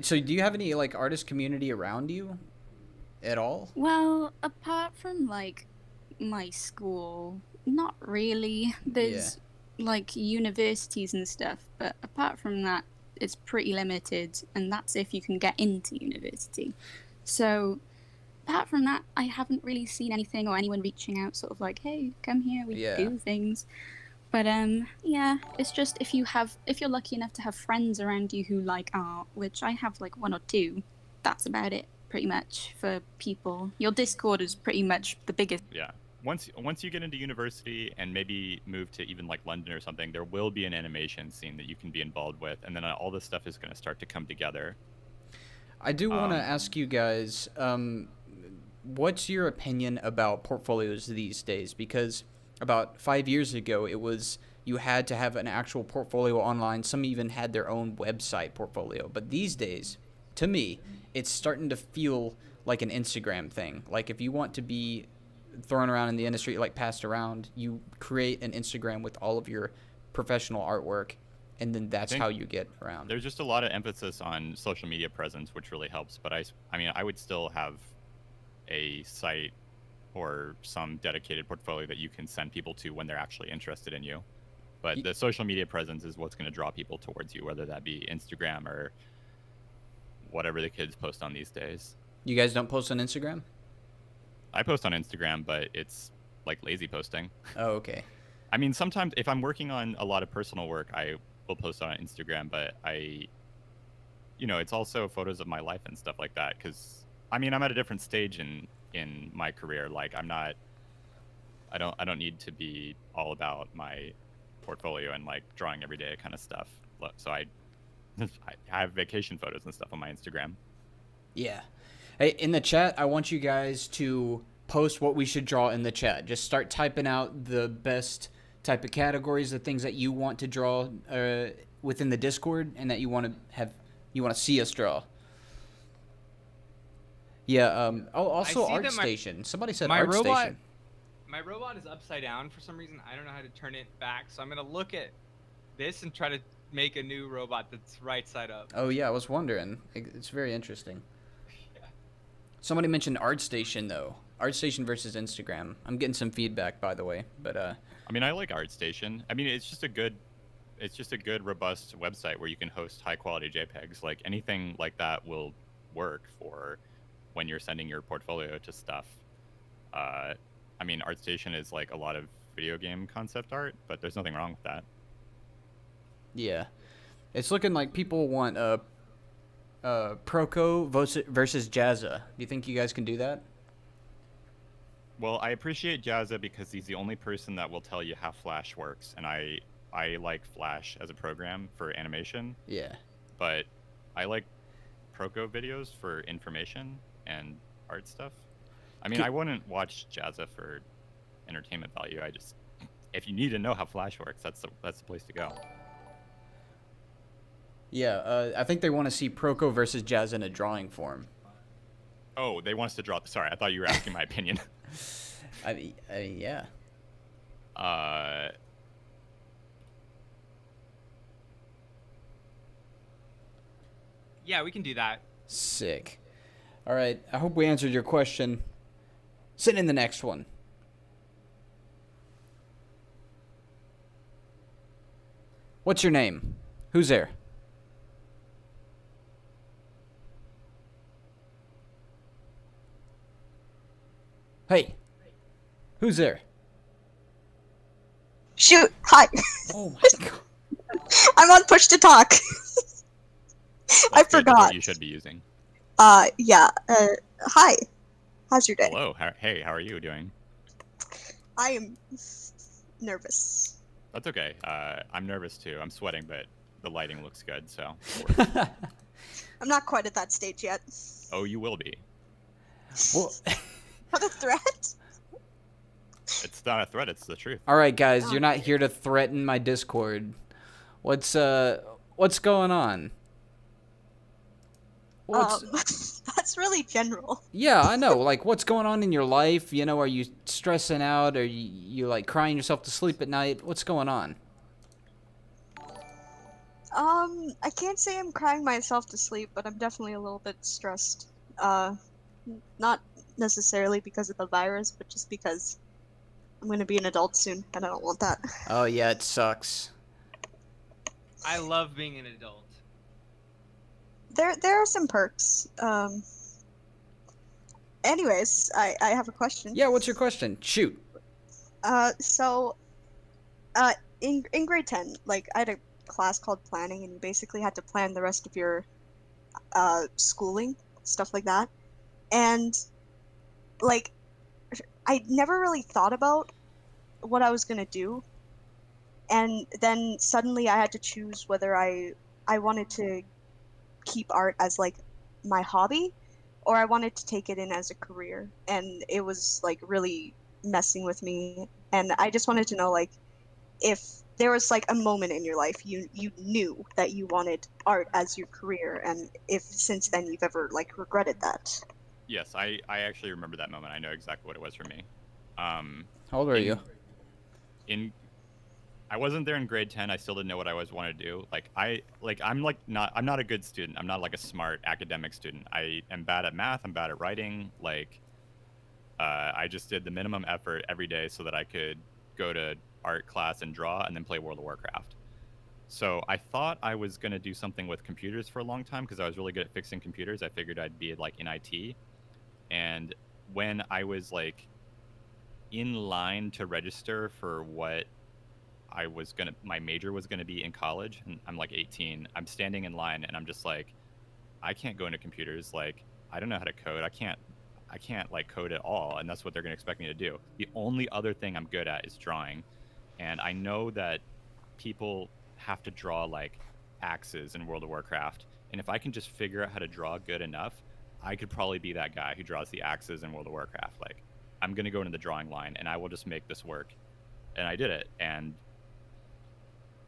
So do you have any like artist community around you at all? Well, apart from like my school, not really. There's like universities and stuff, but apart from that, it's pretty limited, and that's if you can get into university. So apart from that, I haven't really seen anything or anyone reaching out sort of like, hey, come here, we do things. But yeah, it's just if you're lucky enough to have friends around you who like art, which I have like one or two, that's about it pretty much for people. Your Discord is pretty much the biggest. Yeah. Once you get into university and maybe move to even like London or something, there will be an animation scene that you can be involved with, and then all this stuff is going to start to come together. I do want to ask you guys, what's your opinion about portfolios these days? Because about 5 years ago, it was you had to have an actual portfolio online. Some even had their own website portfolio. But these days, to me, it's starting to feel like an Instagram thing. Like if you want to be thrown around in the industry, like passed around, you create an Instagram with all of your professional artwork, and then that's how you get around. There's just a lot of emphasis on social media presence, which really helps. But I mean, I would still have a site or some dedicated portfolio that you can send people to when they're actually interested in you. But the social media presence is what's going to draw people towards you, whether that be Instagram or whatever the kids post on these days. You guys don't post on Instagram? I post on Instagram, but it's like lazy posting. Oh, okay. I mean, sometimes if I'm working on a lot of personal work, I will post on Instagram, but it's also photos of my life and stuff like that. Because I mean, I'm at a different stage in my career. Like I don't need to be all about my portfolio and like drawing every day kind of stuff. So I have vacation photos and stuff on my Instagram. Yeah. Hey, in the chat, I want you guys to post what we should draw in the chat. Just start typing out the best type of categories, the things that you want to draw within the Discord and that you want to see us draw. Yeah. Also ArtStation. Somebody said ArtStation. My robot is upside down for some reason. I don't know how to turn it back, so I'm gonna look at this and try to make a new robot that's right side up. Oh yeah, I was wondering. It's very interesting. Yeah. Somebody mentioned ArtStation though. ArtStation versus Instagram. I'm getting some feedback, by the way, but I mean, I like ArtStation. I mean, it's just a good, robust website where you can host high quality JPEGs. Like anything like that will work for when you're sending your portfolio to stuff. I mean, ArtStation is like a lot of video game concept art, but there's nothing wrong with that. Yeah, it's looking like people want Proco versus Jazza. Do you think you guys can do that? Well, I appreciate Jazza because he's the only person that will tell you how Flash works, and I like Flash as a program for animation. Yeah. But I like Proco videos for information and art stuff. I mean, I wouldn't watch Jazza for entertainment value. If you need to know how Flash works, that's the place to go. Yeah, I think they want to see Proco versus Jazza in a drawing form. Oh, they want us to draw. Sorry, I thought you were asking my opinion. Yeah. Yeah, we can do that. Sick. All right, I hope we answered your question. Send in the next one. What's your name? Who's there? Hey, who's there? Shoot, hi. Oh my god. I'm on push to talk. I forgot. What you should be using. Yeah. Hi. How's your day? Hello. Hey, how are you doing? I am nervous. That's okay. I'm nervous too. I'm sweating, but the lighting looks good, so. I'm not quite at that stage yet. Oh, you will be. Well, What a threat? It's not a threat. It's the truth. all right, guys, you're not here to threaten my Discord. What's going on? That's really general. Yeah, I know. Like, what's going on in your life? You know, are you stressing out? Are you like crying yourself to sleep at night? What's going on? I can't say I'm crying myself to sleep, but I'm definitely a little bit stressed. Not necessarily because of the virus, but just because I'm gonna be an adult soon, and I don't want that. Oh yeah, it sucks. I love being an adult. There are some perks. Anyways, I have a question. Yeah, what's your question? Shoot. In grade 10, like, I had a class called planning, and you basically had to plan the rest of your schooling, stuff like that. And, like, I never really thought about what I was gonna do. And then suddenly I had to choose whether I wanted to keep art as, like, my hobby, or I wanted to take it in as a career. And it was, like, really messing with me. And I just wanted to know, like, if there was like a moment in your life you knew that you wanted art as your career, and if since then you've ever like regretted that. Yes, I actually remember that moment. I know exactly what it was for me. How old are you? I wasn't there in grade 10. I still didn't know what I was wanted to do. I'm not a good student. I'm not like a smart academic student. I am bad at math. I'm bad at writing. I just did the minimum effort every day so that I could go to art class and draw and then play World of Warcraft. So I thought I was going to do something with computers for a long time because I was really good at fixing computers. I figured I'd be like in IT. And when I was like in line to register for what my major was gonna be in college, and I'm like 18. I'm standing in line, and I'm just like, I can't go into computers. Like, I don't know how to code. I can't like code at all, and that's what they're gonna expect me to do. The only other thing I'm good at is drawing, and I know that people have to draw like axes in World of Warcraft, and if I can just figure out how to draw good enough, I could probably be that guy who draws the axes in World of Warcraft. Like, I'm gonna go into the drawing line, and I will just make this work. And I did it, and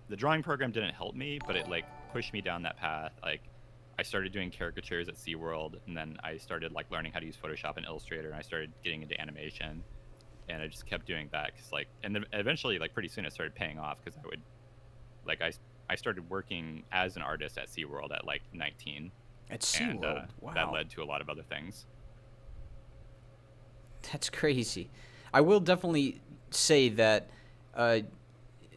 the drawing program didn't help me, but it like pushed me down that path. Like, I started doing caricatures at SeaWorld, and then I started like learning how to use Photoshop and Illustrator, and I started getting into animation, and I just kept doing that and then eventually like pretty soon it started paying off because I started working as an artist at SeaWorld at like 19. At SeaWorld, wow. That led to a lot of other things. That's crazy. I will definitely say that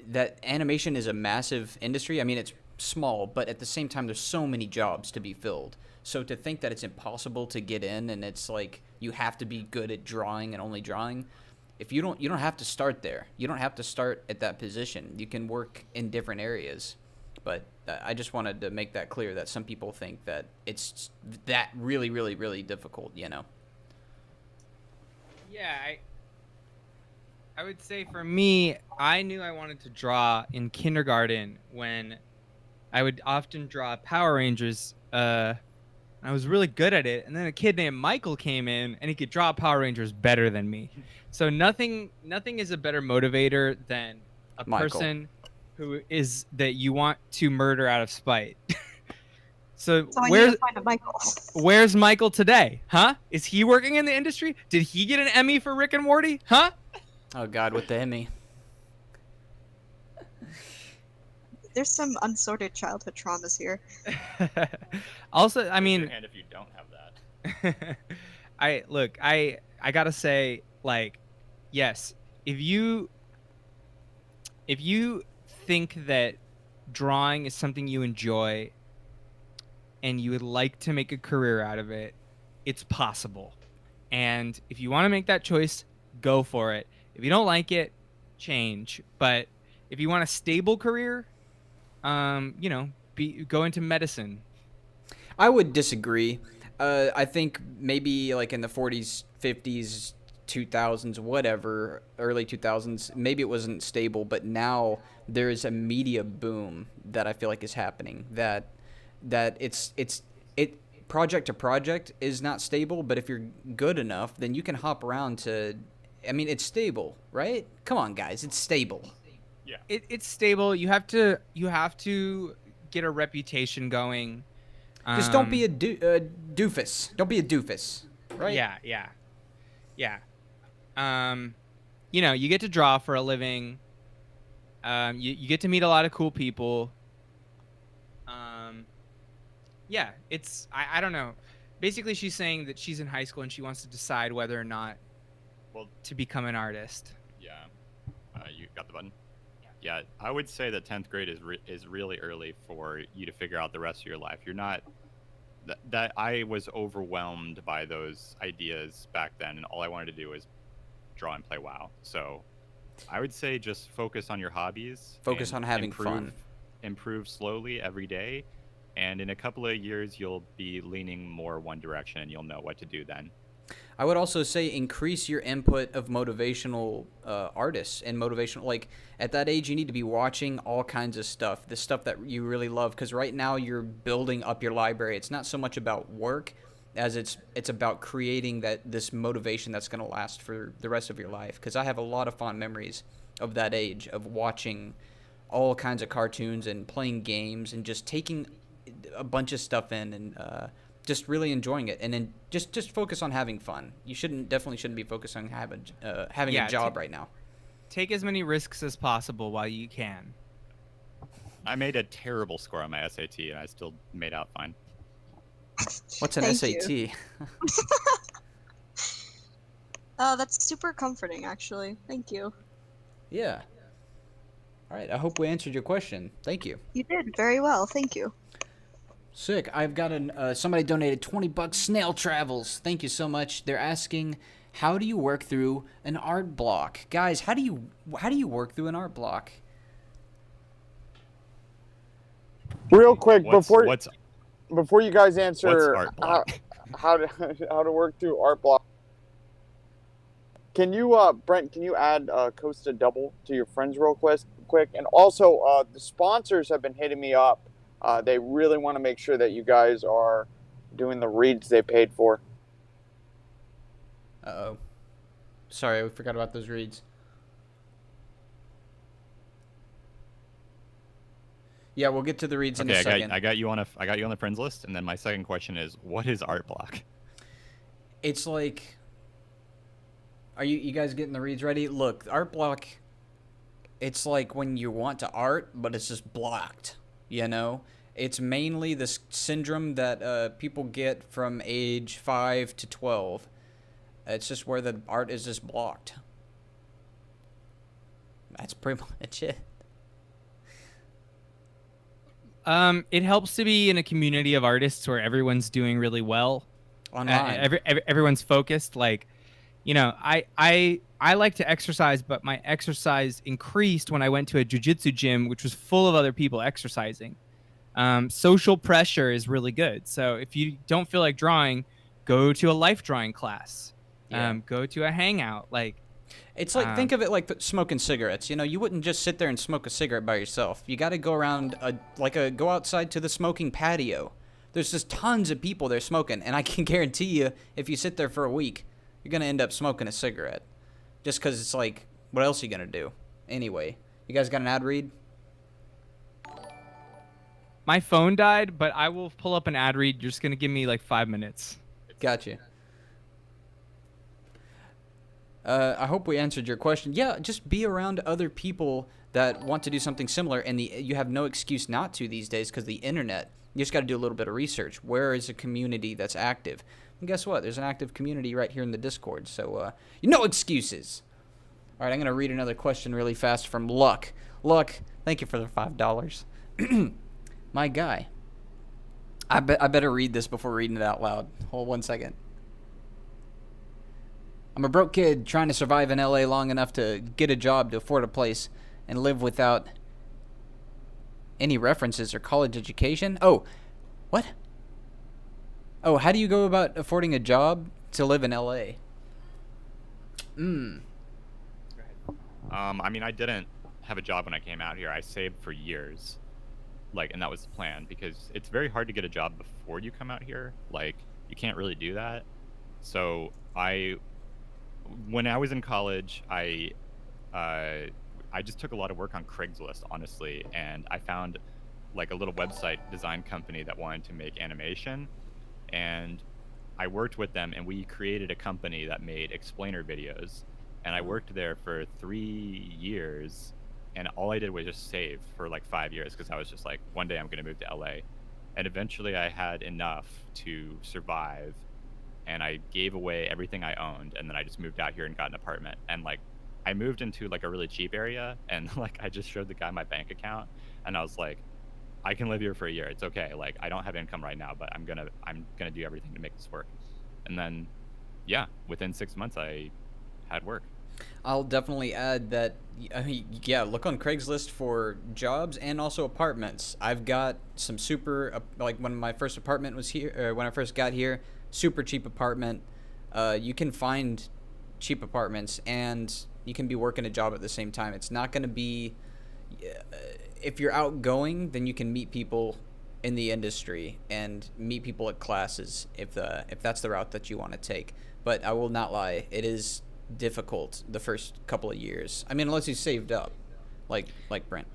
that animation is a massive industry. I mean, it's small, but at the same time, there's so many jobs to be filled. So to think that it's impossible to get in, and it's like you have to be good at drawing and only drawing, you don't have to start there. You don't have to start at that position. You can work in different areas. But I just wanted to make that clear that some people think that it's that really, really, really difficult, you know? Yeah, I would say for me, I knew I wanted to draw in kindergarten when I would often draw Power Rangers. I was really good at it, and then a kid named Michael came in, and he could draw Power Rangers better than me. So nothing is a better motivator than a person who is that you want to murder out of spite. So where's Michael today? Huh? Is he working in the industry? Did he get an Emmy for Rick and Morty? Huh? Oh God, with the Emmy. There's some unsorted childhood traumas here. Also, I mean, and if you don't have that, I gotta say, like, yes, if you think that drawing is something you enjoy and you would like to make a career out of it, it's possible. And if you want to make that choice, go for it. If you don't like it, change. But if you want a stable career, go into medicine. I would disagree. I think maybe like in the 40s, 50s, 2000s, whatever, early 2000s, maybe it wasn't stable, but now there is a media boom that I feel like is happening. That it project to project is not stable, but if you're good enough, then you can hop around to. I mean, it's stable, right? Come on, guys, it's stable. Yeah, it's stable. You have to get a reputation going. Just don't be a doofus. Don't be a doofus, right? Yeah. You get to draw for a living. You get to meet a lot of cool people. Yeah, I don't know. Basically, she's saying that she's in high school and she wants to decide whether or not to become an artist. Yeah. You got the button? Yeah, I would say that 10th grade is really early for you to figure out the rest of your life. You're not that I was overwhelmed by those ideas back then, and all I wanted to do was draw and play WoW. So I would say just focus on your hobbies. Focus on having fun. Improve slowly every day, and in a couple of years you'll be leaning more one direction, and you'll know what to do then. I would also say increase your input of motivational artists and motivational, like at that age you need to be watching all kinds of stuff, the stuff that you really love, because right now you're building up your library. It's not so much about work, as it's about creating this motivation that's going to last for the rest of your life. Because I have a lot of fond memories of that age, of watching all kinds of cartoons and playing games and just taking a bunch of stuff in and just really enjoying it. And then just focus on having fun. You definitely shouldn't be focused on having a job right now. Take as many risks as possible while you can. I made a terrible score on my SAT, and I still made out fine. What's an Thank SAT? you. Oh, that's super comforting, actually. Thank you. Yeah. All right. I hope we answered your question. Thank you. You did very well. Thank you. Sick. I've got somebody donated $20. Snail Travels. Thank you so much. They're asking, how do you work through an art block, guys? How do you work through an art block? Real quick, What's before you guys answer art block? how to work through art block, can you Brent? Can you add Costa Double to your friends real quick? And also, the sponsors have been hitting me up. They really want to make sure that you guys are doing the reads they paid for. Uh-oh. Sorry, we forgot about those reads. Yeah, we'll get to the reads in a second. I got you on the friends list, and then my second question is, what is art block? It's like, are you guys getting the reads ready? Look, art block, it's like when you want to art, but it's just blocked, you know? It's mainly this syndrome that people get from age 5 to 12. It's just where the art is just blocked. That's pretty much it. It helps to be in a community of artists where everyone's doing really well. Online. Everyone's focused. Like, you know, I like to exercise, but my exercise increased when I went to a jiu-jitsu gym, which was full of other people exercising. Social pressure is really good. So if you don't feel like drawing, go to a life drawing class. Go to a hangout. Like, it's like, think of it like smoking cigarettes. You know, you wouldn't just sit there and smoke a cigarette by yourself. You got to go around, go outside to the smoking patio. There's just tons of people there smoking, and I can guarantee you, if you sit there for a week, you're gonna end up smoking a cigarette. Just because it's like, what else are you gonna do? Anyway, you guys got an ad read? my phone died, but I will pull up an ad read. You're just gonna give me like 5 minutes. Gotcha. I hope we answered your question. Yeah, just be around other people that want to do something similar, and you have no excuse not to these days because the internet. You just got to do a little bit of research. Where is a community that's active? And guess what? There's an active community right here in the Discord, so no excuses. All right, I'm going to read another question really fast from Luck. Luck, thank you for the $5. My guy. I better read this before reading it out loud. Hold 1 second. I'm a broke kid trying to survive in LA long enough to get a job to afford a place and live without any references or college education. Oh, what? Oh, how do you go about affording a job to live in LA? I mean, I didn't have a job when I came out here. I saved for years, and that was the plan, because it's very hard to get a job before you come out here. You can't really do that. So when I was in college, I just took a lot of work on Craigslist, honestly, and I found a little website design company that wanted to make animation, and I worked with them, and we created a company that made explainer videos, and I worked there for 3 years, and all I did was just save for 5 years, because I was just one day I'm going to move to LA, and eventually I had enough to survive, and I gave away everything I owned, and then I just moved out here and got an apartment, and I moved into a really cheap area, and I just showed the guy my bank account, and I was like, I can live here for a year. It's okay. I don't have income right now, but I'm gonna do everything to make this work. And then, yeah, within 6 months, I had work. I'll definitely add that. Look on Craigslist for jobs and also apartments. I've got some super when my first apartment was here, when I first got here, super cheap apartment. You can find cheap apartments and you can be working a job at the same time. It's not going to be, if you're outgoing, then you can meet people in the industry and meet people at classes if that's the route that you want to take. But I will not lie, it is difficult the first couple of years. I mean, unless you saved up, like Brent.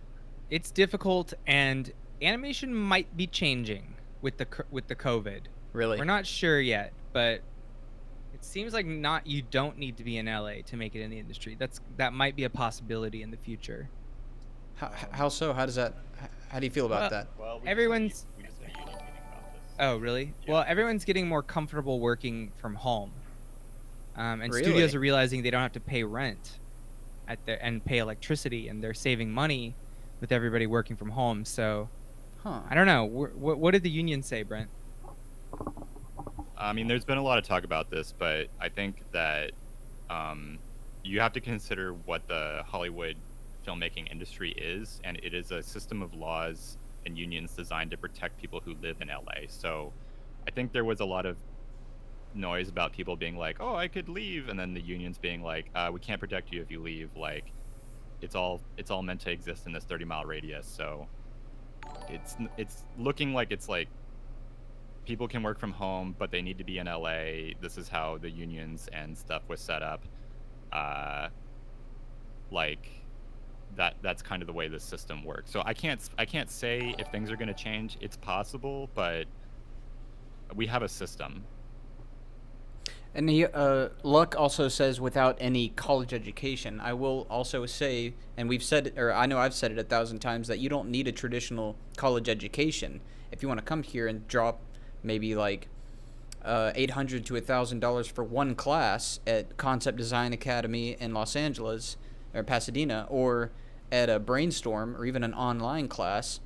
It's difficult, and animation might be changing with the COVID. Really? We're not sure yet, but it seems like you don't need to be in LA to make it in the industry. That might be a possibility in the future. How so? How do you feel about that? Well, everyone's. we just had a union meeting about this. Oh, really? Yeah. Well, everyone's getting more comfortable working from home, and Really? studios are realizing they don't have to pay rent and pay electricity, and they're saving money with everybody working from home. So, I don't know. What did the union say, Brent? I mean, there's been a lot of talk about this, but I think that you have to consider what the Hollywood filmmaking industry is, and it is a system of laws and unions designed to protect people who live in LA. So I think there was a lot of noise about people being like, oh, I could leave, and then the unions being like, we can't protect you if you leave. Like, it's all meant to exist in this 30-mile radius. So it's looking like it's like people can work from home, but they need to be in LA. This is how the unions and stuff was set up. That's kind of the way the system works. So I can't say if things are going to change. It's possible, but we have a system. And Luck also says without any college education. I will also say, and we've said it, or I know I've said it 1,000 times, that you don't need a traditional college education if you want to come here and drop maybe like $800 to $1,000 for one class at Concept Design Academy in Los Angeles or Pasadena, or at a Brainstorm, or even an online class.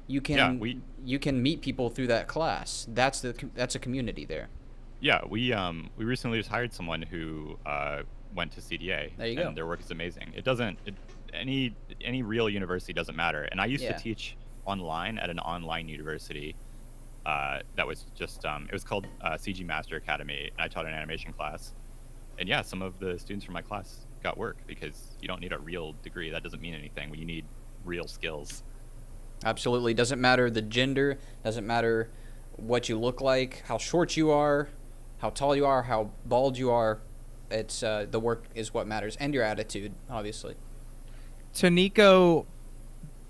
You can you can meet people through that class. That's a community there. Yeah, we recently just hired someone who went to CDA. There you go. And their work is amazing. Any real university doesn't matter. And I used to teach online at an online university that was just it was called CG Master Academy, and I taught an animation class. And yeah, some of the students from my class got work because you don't need a real degree. That doesn't mean anything. You need real skills. Absolutely. Doesn't matter the gender, doesn't matter what you look like, how short you are, how tall you are, how bald you are. It's the work is what matters, and your attitude, obviously. Toniko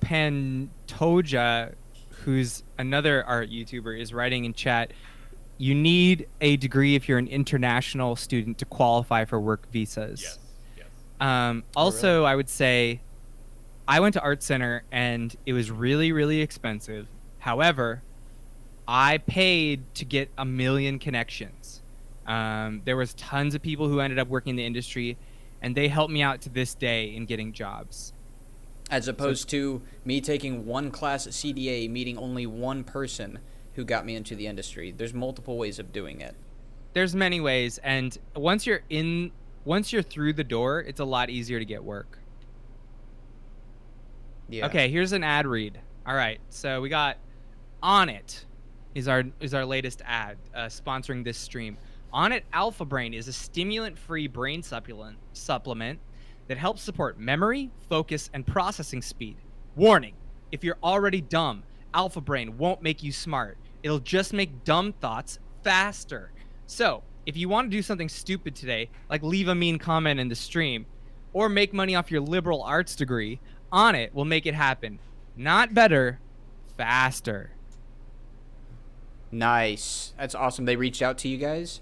Pantoja, who's another art YouTuber, is writing in chat, you need a degree if you're an international student to qualify for work visas. Yes. Also, really? I would say I went to Art Center and it was really, really expensive. However, I paid to get 1 million connections. There was tons of people who ended up working in the industry, and they helped me out to this day in getting jobs. As opposed to me taking one class at CDA, meeting only one person who got me into the industry. There's multiple ways of doing it. There's many ways, and once you're through the door, it's a lot easier to get work. Yeah. Okay, here's an ad read. All right, so we got On It is our latest ad sponsoring this stream. On It Alpha Brain is a stimulant-free brain supplement that helps support memory, focus, and processing speed. Warning: if you're already dumb, Alpha Brain won't make you smart. It'll just make dumb thoughts faster. So, if you want to do something stupid today, like leave a mean comment in the stream, or make money off your liberal arts degree, On It will make it happen. Not better, faster. Nice. That's awesome. They reached out to you guys?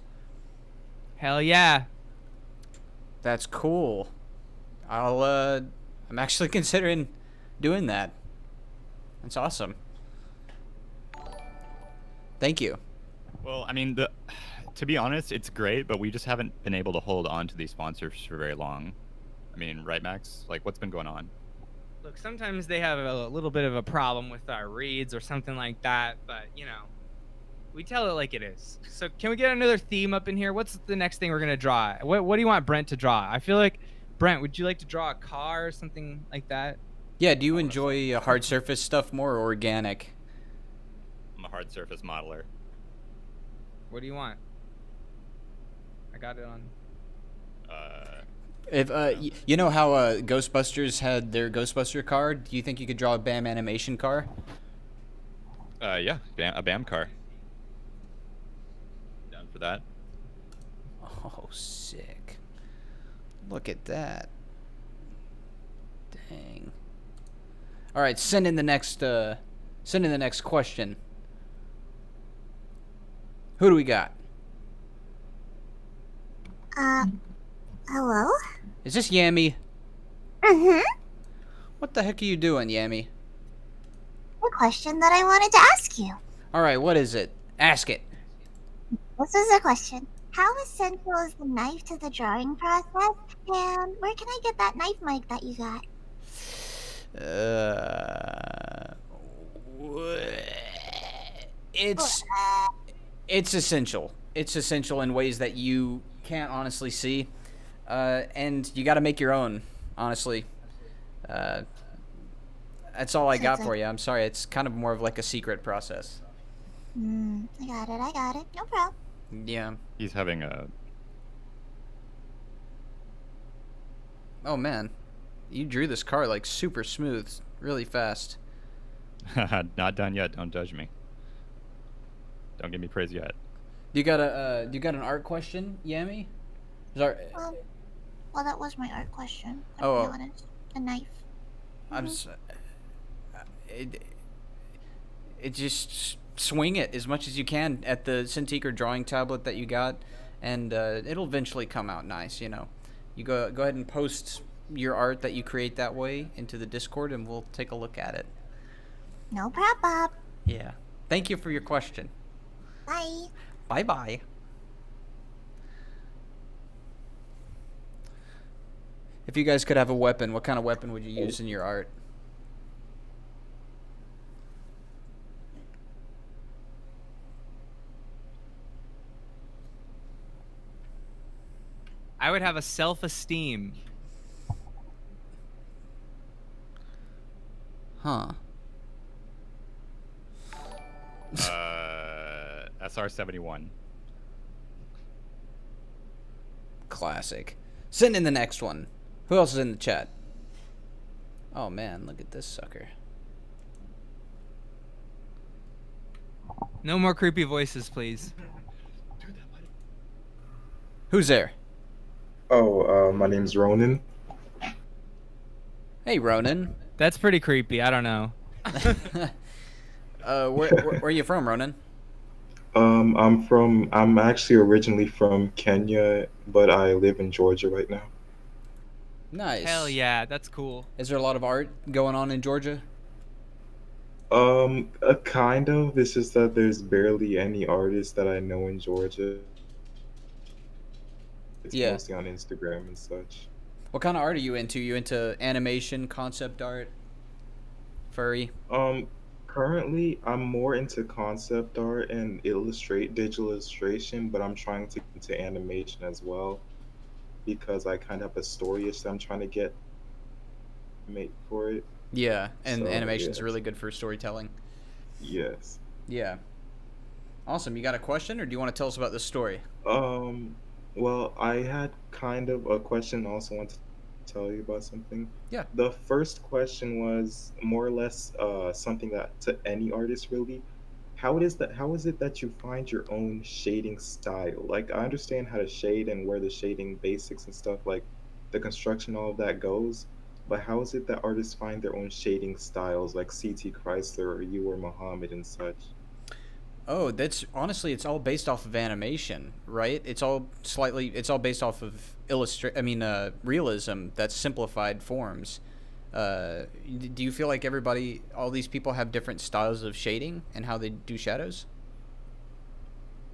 Hell yeah. That's cool. I'm actually considering doing that. That's awesome. Thank you. Well, I mean, to be honest, it's great, but we just haven't been able to hold on to these sponsors for very long. I mean, right, Max? Like, what's been going on? Look, sometimes they have a little bit of a problem with our reads or something like that, but, you know, we tell it like it is. So can we get another theme up in here? What's the next thing we're going to draw? What do you want Brent to draw? I feel like, Brent, would you like to draw a car or something like that? Yeah, do you enjoy hard surface stuff more or organic? I'm a hard surface modeler. What do you want? I got it on. If you know how Ghostbusters had their Ghostbuster car, do you think you could draw a BAM animation car? Yeah, a BAM car. Down for that. Oh, sick. Look at that. Dang. All right, send in the next question. Who do we got? Hello? Is this Yami? Mm-hmm. What the heck are you doing, Yami? A question that I wanted to ask you. All right, what is it? Ask it. This is a question. How essential is the knife to the drawing process? And where can I get that knife mic that you got? It's essential. It's essential in ways that you can't honestly see, and you got to make your own. Honestly, that's all I got for you. I'm sorry. It's kind of more of like a secret process. I got it. No problem. Yeah. He's having a... Oh man, you drew this car like super smooth, really fast. Not done yet. Don't judge me. Don't give me praise yet. You got an art question, Yami? Well, that was my art question. Oh, To be honest. A knife. It just swing it as much as you can at the Cintiq or drawing tablet that you got, and it'll eventually come out nice. You know, you go ahead and post your art that you create that way into the Discord, and we'll take a look at it. No problem. Yeah. Thank you for your question. Bye. Bye-bye. If you guys could have a weapon, what kind of weapon would you use in your art? I would have a self-esteem. Huh. SR-71. Classic. Send in the next one. Who else is in the chat? Oh man, look at this sucker. No more creepy voices, please. Who's there? Oh, my name's Ronan. Hey, Ronan. That's pretty creepy. I don't know. Where are you from, Ronan? I'm actually originally from Kenya, but I live in Georgia right now. Nice. Hell yeah, that's cool. Is there a lot of art going on in Georgia? Kind of. It's just that there's barely any artists that I know in Georgia. It's mostly on Instagram and such. What kind of art are you into? You into animation, concept art, furry? Currently, I'm more into concept art and digital illustration, but I'm trying to get into animation as well because I kind of have a story-ish that I'm trying to make for it. Yeah, and So, animation's yes. really good for storytelling. Yes. Yeah. Awesome. You got a question, or do you want to tell us about this story? Well, I had kind of a question. Also, want to tell you about something. Yeah. The first question was more or less something that to any artist really. How is it that you find your own shading style? Like I understand how to shade and where the shading basics and stuff like the construction, all of that goes. But how is it that artists find their own shading styles like C.T. Chrysler or you or Muhammad and such? Oh, that's honestly, it's all based off of animation, right? It's all based off of realism that's simplified forms. Do you feel like all these people have different styles of shading and how they do shadows?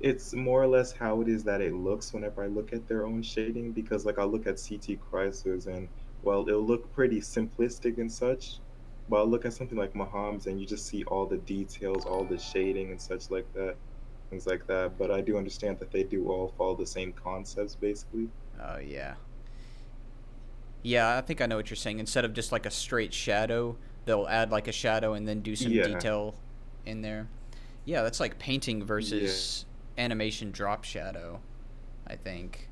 It's more or less how it is that it looks whenever I look at their own shading because like I'll look at CT Chrysler's and well it'll look pretty simplistic and such, but I'll look at something like Maham's and you just see all the details, all the shading and such like that, things like that. But I do understand that they do all follow the same concepts basically. Oh yeah. Yeah, I think I know what you're saying. Instead of just like a straight shadow, they'll add like a shadow and then do some detail in there. Yeah, that's like painting versus animation drop shadow, I think.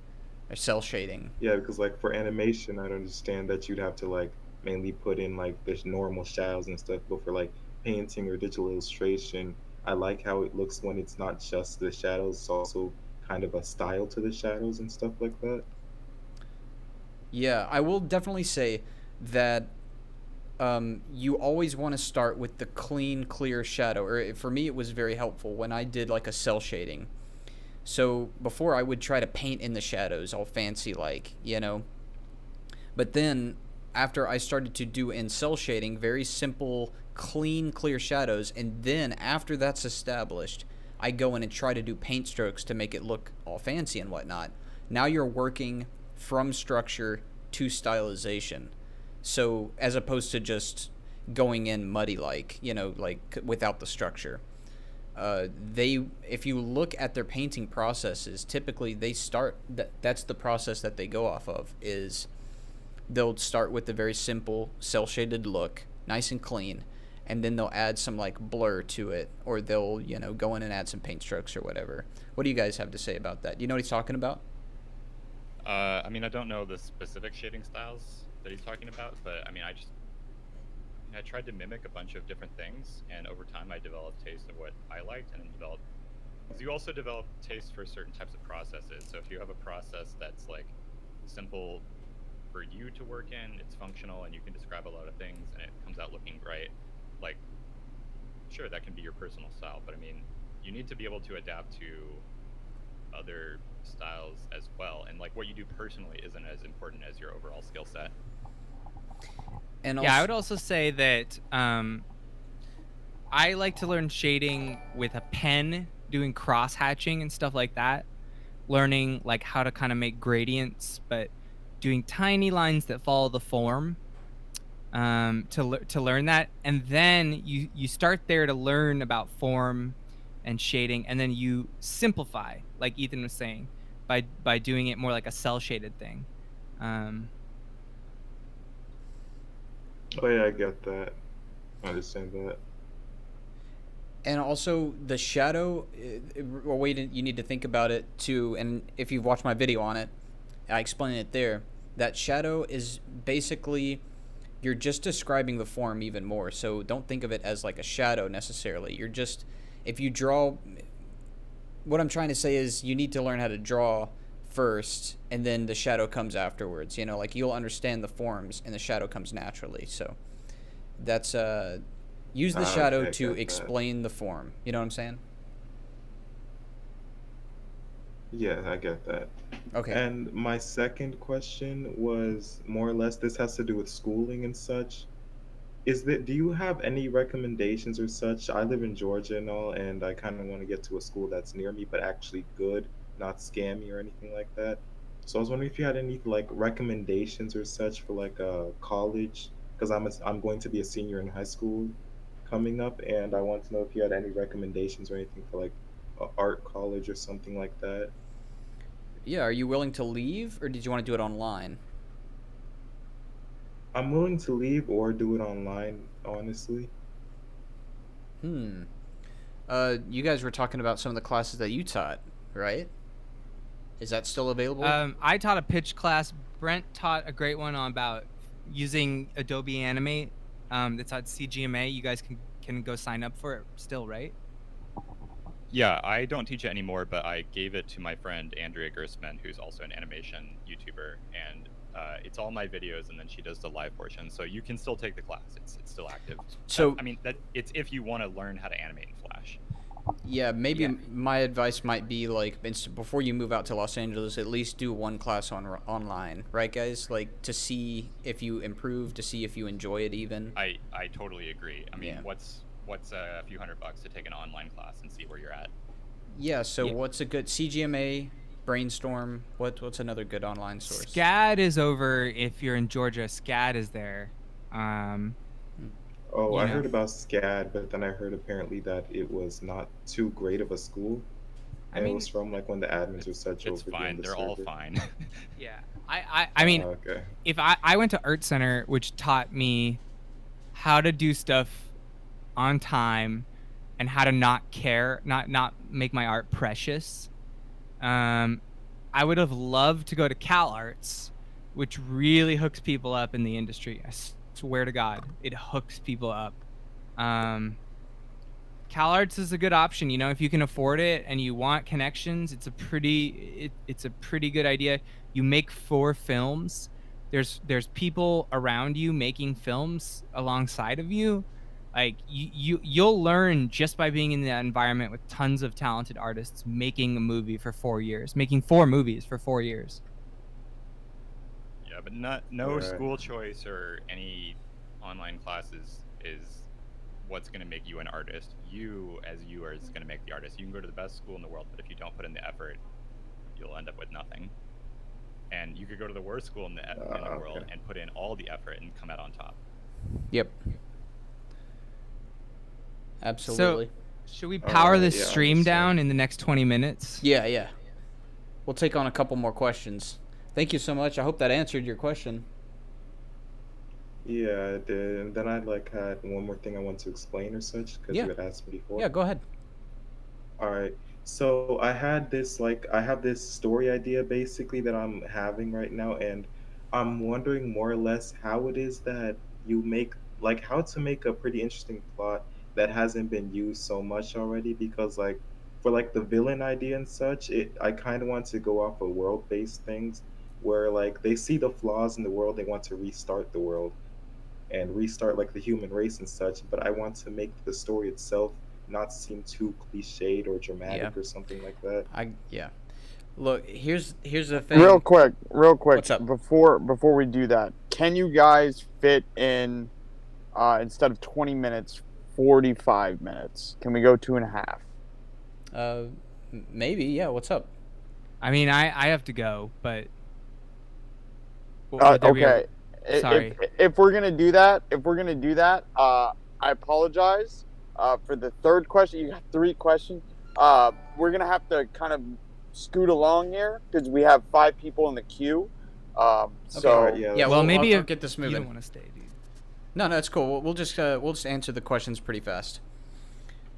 Or cell shading. Yeah, because like for animation, I'd understand that you'd have to like mainly put in like the normal shadows and stuff, but for like painting or digital illustration, I like how it looks when it's not just the shadows, it's also kind of a style to the shadows and stuff like that. Yeah, I will definitely say that you always want to start with the clean, clear shadow. Or for me, it was very helpful when I did like a cell shading. So before I would try to paint in the shadows all fancy like, you know. But then after I started to do in cell shading, very simple, clean, clear shadows, and then after that's established, I go in and try to do paint strokes to make it look all fancy and whatnot. Now you're working from structure to stylization. So as opposed to just going in muddy like, you know, like without the structure. If you look at their painting processes, typically they start that's the process that they go off of. Is they'll start with a very simple cell shaded look, nice and clean, and then they'll add some like blur to it, or they'll, you know, go in and add some paint strokes or whatever. What do you guys have to say about that? Do you know what he's talking about? I mean, I don't know the specific shading styles that he's talking about, but I mean, I tried to mimic a bunch of different things, and over time I developed taste of what I liked, and then developed, because you also develop taste for certain types of processes. So if you have a process that's like simple for you to work in, it's functional, and you can describe a lot of things, and it comes out looking right, like, sure, that can be your personal style, but I mean, you need to be able to adapt to other styles as well, and like what you do personally isn't as important as your overall skill set. And yeah, I would also say that I like to learn shading with a pen, doing cross hatching and stuff like that, learning like how to kind of make gradients, but doing tiny lines that follow the form, to learn that. And then you start there to learn about form and shading, and then you simplify, like Ethan was saying, by doing it more like a cell shaded thing. Oh yeah, I get that. I understand that. And also the shadow, a way you need to think about it too, and if you've watched my video on it, I explain it there. That shadow is basically, you're just describing the form even more. So don't think of it as like a shadow necessarily. You're just, if you draw, what I'm trying to say is you need to learn how to draw first, and then the shadow comes afterwards. You know, like you'll understand the forms, and the shadow comes naturally. So that's use the shadow Okay, to got that. explain the form. You know what I'm saying? Yeah, I get that. Okay. And my second question was more or less, this has to do with schooling and such. Do you have any recommendations or such? I live in Georgia and all, and I kind of want to get to a school that's near me, but actually good, not scammy or anything like that. So I was wondering if you had any like recommendations or such for like a college, because I'm going to be a senior in high school coming up, and I want to know if you had any recommendations or anything for like a art college or something like that. Yeah, are you willing to leave, or did you want to do it online? I'm willing to leave or do it online, honestly. You guys were talking about some of the classes that you taught, right? Is that still available? I taught a pitch class. Brent taught a great one on about using Adobe Animate. That's at CGMA. You guys can go sign up for it still, right? Yeah, I don't teach it anymore, but I gave it to my friend Andrea Gersman, who's also an animation YouTuber, and it's all my videos, and then she does the live portion. So you can still take the class; it's still active. So I mean, that it's if you want to learn how to animate in Flash. Yeah, maybe my advice might be like before you move out to Los Angeles, at least do one class online, right, guys? Like to see if you improve, to see if you enjoy it even. I totally agree. I mean, what's a few $100 to take an online class and see where you're at? Yeah. So what's a good CGMA? Brainstorm. What's another good online source? SCAD is over if you're in Georgia. SCAD is there. Oh, I heard about SCAD, but then I heard apparently that it was not too great of a school. And it was from like when the admins were such over. It's fine. They're all fine. Yeah. I mean, okay. if I went to Art Center, which taught me how to do stuff on time and how to not care, not make my art precious. I would have loved to go to Cal Arts, which really hooks people up in the industry. I swear to God, it hooks people up. CalArts is a good option. You know, if you can afford it and you want connections, it's a pretty good idea. You make 4 films. There's people around you making films alongside of you. Like you'll learn just by being in that environment with tons of talented artists making a movie for 4 years, making 4 movies for 4 years. Yeah, but no school choice or any online classes is what's going to make you an artist. You is going to make the artist. You can go to the best school in the world, but if you don't put in the effort, you'll end up with nothing. And you could go to the worst school in the world and put in all the effort and come out on top. Yep. Absolutely. So, should we power this stream down in the next 20 minutes? Yeah. We'll take on a couple more questions. Thank you so much. I hope that answered your question. Yeah, it did. And then I had one more thing I want to explain or such because you had asked me before. Yeah, go ahead. All right. So I have this story idea basically that I'm having right now, and I'm wondering more or less how it is that you make how to make a pretty interesting plot that hasn't been used so much already. Because for the villain idea and such, I kind of want to go off of world-based things where they see the flaws in the world, they want to restart the world and restart the human race and such. But I want to make the story itself not seem too cliched or dramatic or something like that. Look, here's the thing. Real quick. What's up? Before we do that, can you guys fit in instead of 20 minutes, 45 minutes? Can we go 2.5? Maybe. Yeah. What's up? I mean, I have to go, but okay. Sorry. If we're gonna do that, I apologize. For the third question, you got 3 questions. We're gonna have to kind of scoot along here because we have 5 people in the queue. Well, maybe I'll get this moving. You don't want to stay, dude. No, it's cool. We'll just answer the questions pretty fast.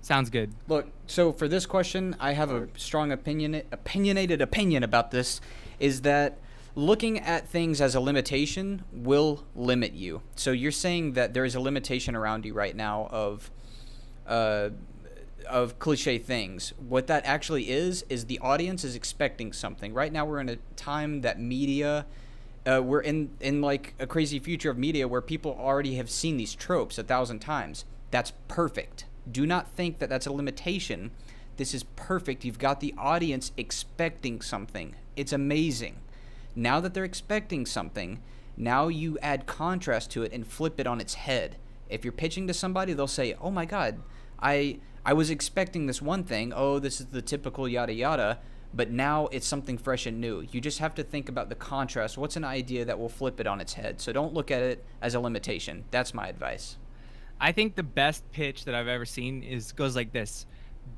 Sounds good. Look, so for this question, I have a strong opinionated opinion about this. Is that looking at things as a limitation will limit you. So you're saying that there is a limitation around you right now of cliche things. What that actually is the audience is expecting something. Right now we're in a time that media, we're in a crazy future of media where people already have seen these tropes 1,000 times. That's perfect. Do not think that that's a limitation. This is perfect. You've got the audience expecting something. It's amazing. Now that they're expecting something, now you add contrast to it and flip it on its head. If you're pitching to somebody, they'll say, oh my God, I was expecting this one thing. Oh, this is the typical yada yada. But now it's something fresh and new. You just have to think about the contrast. What's an idea that will flip it on its head? So don't look at it as a limitation. That's my advice. I think the best pitch that I've ever seen goes like this.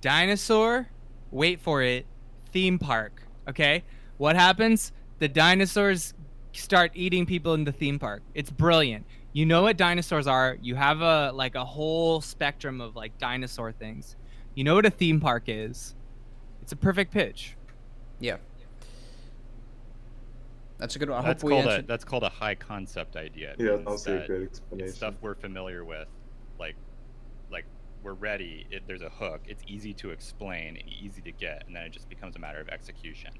Dinosaur, wait for it, theme park. Okay? What happens? The dinosaurs start eating people in the theme park. It's brilliant. You know what dinosaurs are. You have a whole spectrum of dinosaur things. You know what a theme park is. It's a perfect pitch. Yeah. That's a good one. That's called a high concept idea. Yeah, that's a good explanation. It's stuff we're familiar with, like we're ready. There's a hook. It's easy to explain and easy to get, and then it just becomes a matter of execution.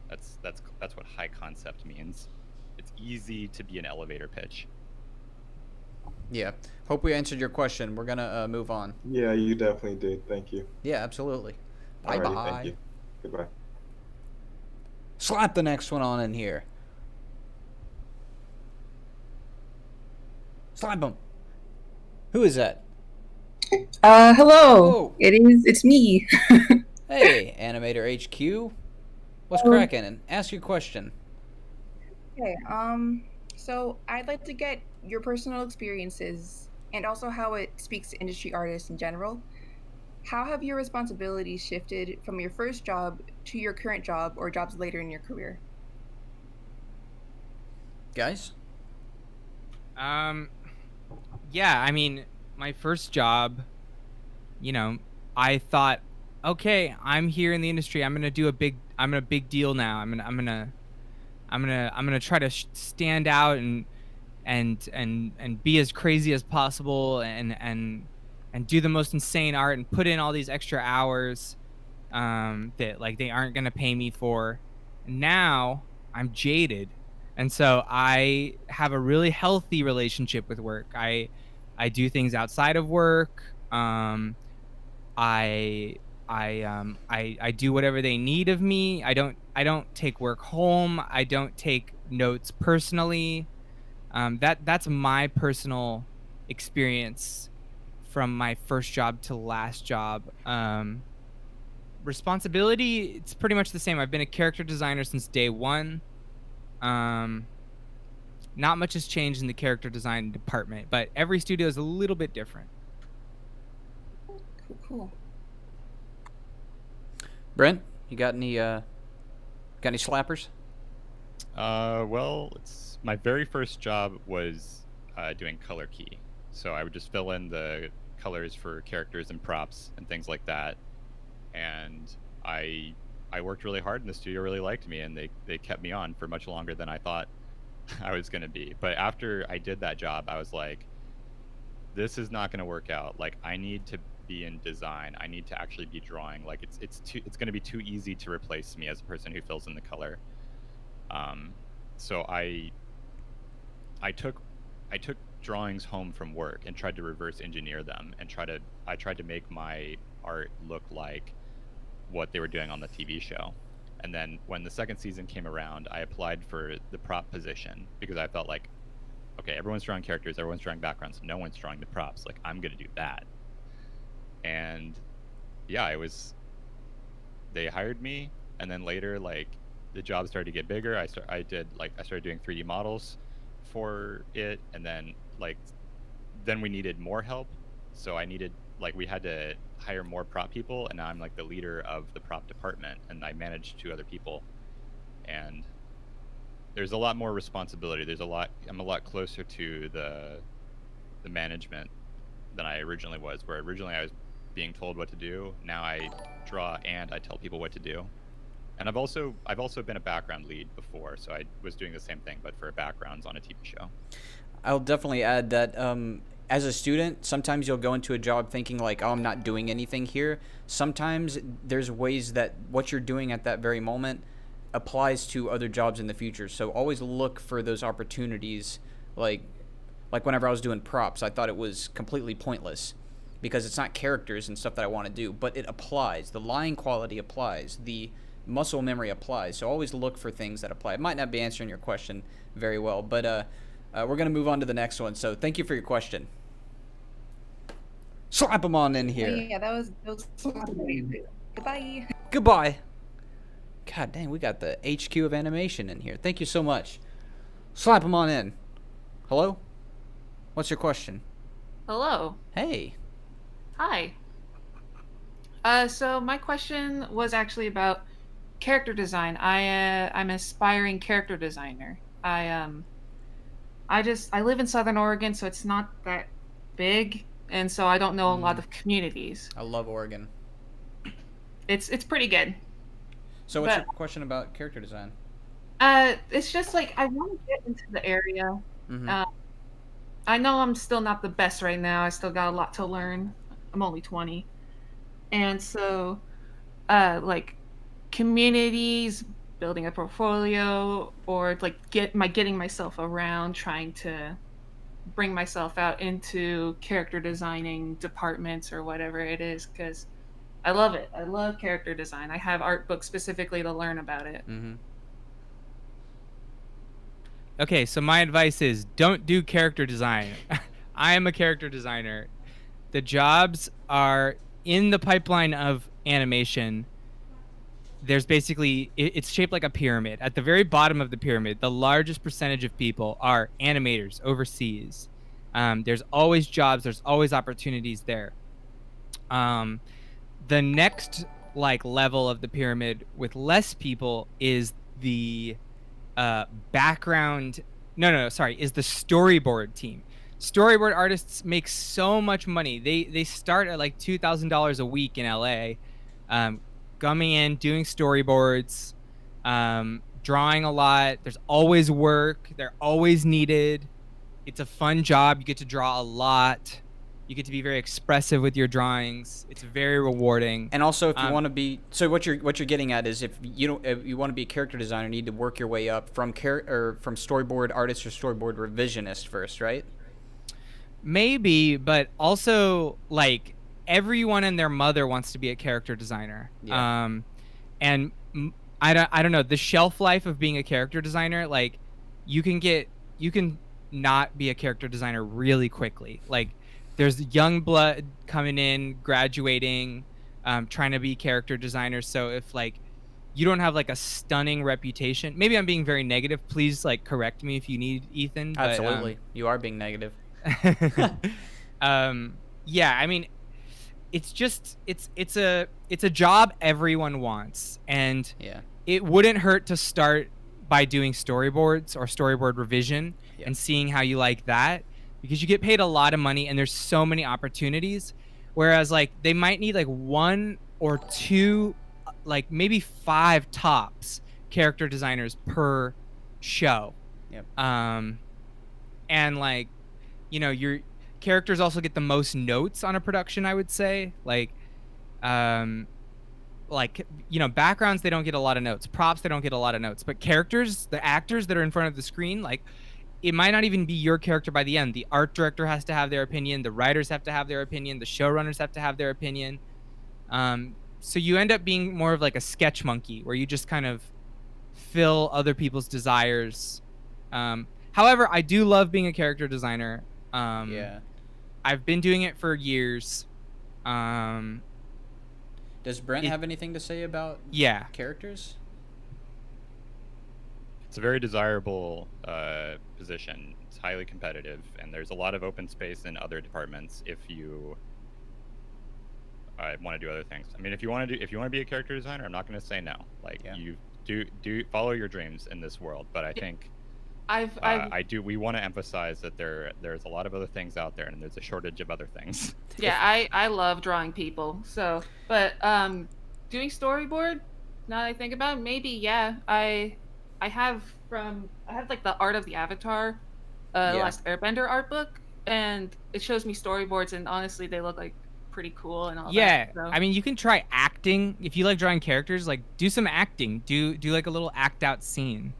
That's what high concept means. It's easy to be an elevator pitch. Yeah. Hope we answered your question. We're gonna move on. Yeah, you definitely did. Thank you. Yeah, absolutely. Bye Alrighty, bye. Thank you. Goodbye. Slap the next one on in here. Slap him. Who is that? Hello. Oh. It's me. Hey, Animator HQ. What's cracking? And ask your question. Okay, so I'd like to get your personal experiences and also how it speaks to industry artists in general. How have your responsibilities shifted from your first job to your current job or jobs later in your career? Guys? Yeah, I mean, my first job, I thought, okay, I'm here in the industry. I'm a big deal now. I'm gonna try to stand out and be as crazy as possible and and do the most insane art and put in all these extra hours that like they aren't gonna pay me for. Now I'm jaded, and so I have a really healthy relationship with work. I do things outside of work. I I do whatever they need of me. I don't take work home. I don't take notes personally. That's my personal experience from my first job to last job. Responsibility, it's pretty much the same. I've been a character designer since day one. Not much has changed in the character design department, but every studio is a little bit different. Cool. Brent, you got any slappers? Well, my very first job was doing color key. So I would just fill in the colors for characters and props and things like that. And I worked really hard, and the studio really liked me, and they kept me on for much longer than I thought I was going to be. But after I did that job, I was like, this is not going to work out. Like, I need to be in design. I need to actually be drawing. Like, it's going to be too easy to replace me as a person who fills in the color. So I took drawings home from work and tried to reverse engineer them, and I tried to make my art look like what they were doing on the TV show. And then when the second season came around, I applied for the prop position because I felt like, okay, everyone's drawing characters, everyone's drawing backgrounds, no one's drawing the props. Like, I'm gonna do that. And yeah, they hired me, and then later, like, the job started to get bigger. I started doing 3D models for it, and then we needed more help. So we had to hire more prop people, and now I'm like the leader of the prop department, and I manage 2 other people. And there's a lot more responsibility. I'm a lot closer to the management than I originally was, where originally I was being told what to do. Now I draw and I tell people what to do. And I've also been a background lead before, so I was doing the same thing, but for backgrounds on a TV show. I'll definitely add that as a student, sometimes you'll go into a job thinking like, oh, I'm not doing anything here. Sometimes there's ways that what you're doing at that very moment applies to other jobs in the future. So always look for those opportunities. Like whenever I was doing props, I thought it was completely pointless because it's not characters and stuff that I want to do, but it applies. The line quality applies. The muscle memory applies. So always look for things that apply. It might not be answering your question very well, but we're going to move on to the next one. So thank you for your question. Slap them on in here. Yeah, that was goodbye. Goodbye. God dang, we got the HQ of animation in here. Thank you so much. Slap them on in. Hello? What's your question? Hello. Hey. Hi. So my question was actually about character design. I'm an aspiring character designer. I live in Southern Oregon, so it's not that big, and so I don't know a lot of communities. I love Oregon. It's pretty good. So what's your question about character design? It's just like I want to get into the area. Mm-hmm. I know I'm still not the best right now. I still got a lot to learn. I'm only 20. And so like communities, building a portfolio, or like getting myself around, trying to bring myself out into character designing departments or whatever it is, because I love it. I love character design. I have art books specifically to learn about it. Mm-hmm. Okay, so my advice is don't do character design. I am a character designer. The jobs are in the pipeline of animation. There's basically, it's shaped like a pyramid. At the very bottom of the pyramid, the largest percentage of people are animators overseas. There's always jobs, there's always opportunities there. The next level of the pyramid with less people is the is the storyboard team. Storyboard artists make so much money. They start at like $2,000 a week in LA, coming in, doing storyboards, drawing a lot. There's always work. They're always needed. It's a fun job. You get to draw a lot. You get to be very expressive with your drawings. It's very rewarding. And also, if you want to be, so what you're getting at is if you don't, if you want to be a character designer, you need to work your way up from from storyboard artist or storyboard revisionist first, right? Maybe, but also like everyone and their mother wants to be a character designer. Yeah. And I don't know, the shelf life of being a character designer, like you can not be a character designer really quickly. Like there's young blood coming in, graduating, trying to be character designers. So if like you don't have like a stunning reputation, maybe I'm being very negative. Please like correct me if you need, Ethan. But, Absolutely, you are being negative. Yeah, I mean, it's just it's a job everyone wants, and yeah, it wouldn't hurt to start by doing storyboards or storyboard revision and seeing how you like that, because you get paid a lot of money and there's so many opportunities, whereas like they might need like 1 or 2, like maybe 5 tops character designers per show. Yep. And like, you know, your characters also get the most notes on a production, I would say. Like, you know, backgrounds, they don't get a lot of notes. Props, they don't get a lot of notes. But characters, the actors that are in front of the screen, like, it might not even be your character by the end. The art director has to have their opinion. The writers have to have their opinion. The showrunners have to have their opinion. So you end up being more of like a sketch monkey, where you just kind of fill other people's desires. However, I do love being a character designer. Yeah. I've been doing it for years. Does Brent have anything to say about characters? It's a very desirable position. It's highly competitive, and there's a lot of open space in other departments if you want to do other things. I mean, if you want to be a character designer, I'm not going to say no. Like you do follow your dreams in this world, but I think we want to emphasize that there's a lot of other things out there, and there's a shortage of other things. Yeah, I love drawing people. So, but doing storyboard, now that I think about it, maybe I have like the Art of the Avatar, Last Airbender art book, and it shows me storyboards, and honestly, they look like pretty cool and all that. So. I mean, you can try acting if you like drawing characters. Like, do some acting. Do like a little act out scene.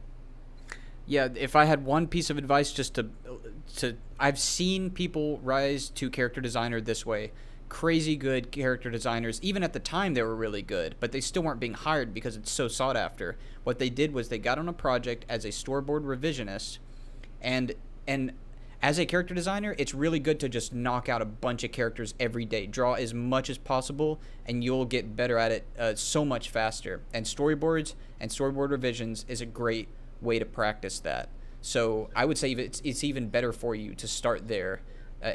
Yeah, if I had one piece of advice, just to I've seen people rise to character designer this way. Crazy good character designers, even at the time they were really good, but they still weren't being hired because it's so sought after. What they did was they got on a project as a storyboard revisionist, and as a character designer, it's really good to just knock out a bunch of characters every day. Draw as much as possible, and you'll get better at it so much faster. And storyboards and storyboard revisions is a great way to practice that. So I would say it's even better for you to start there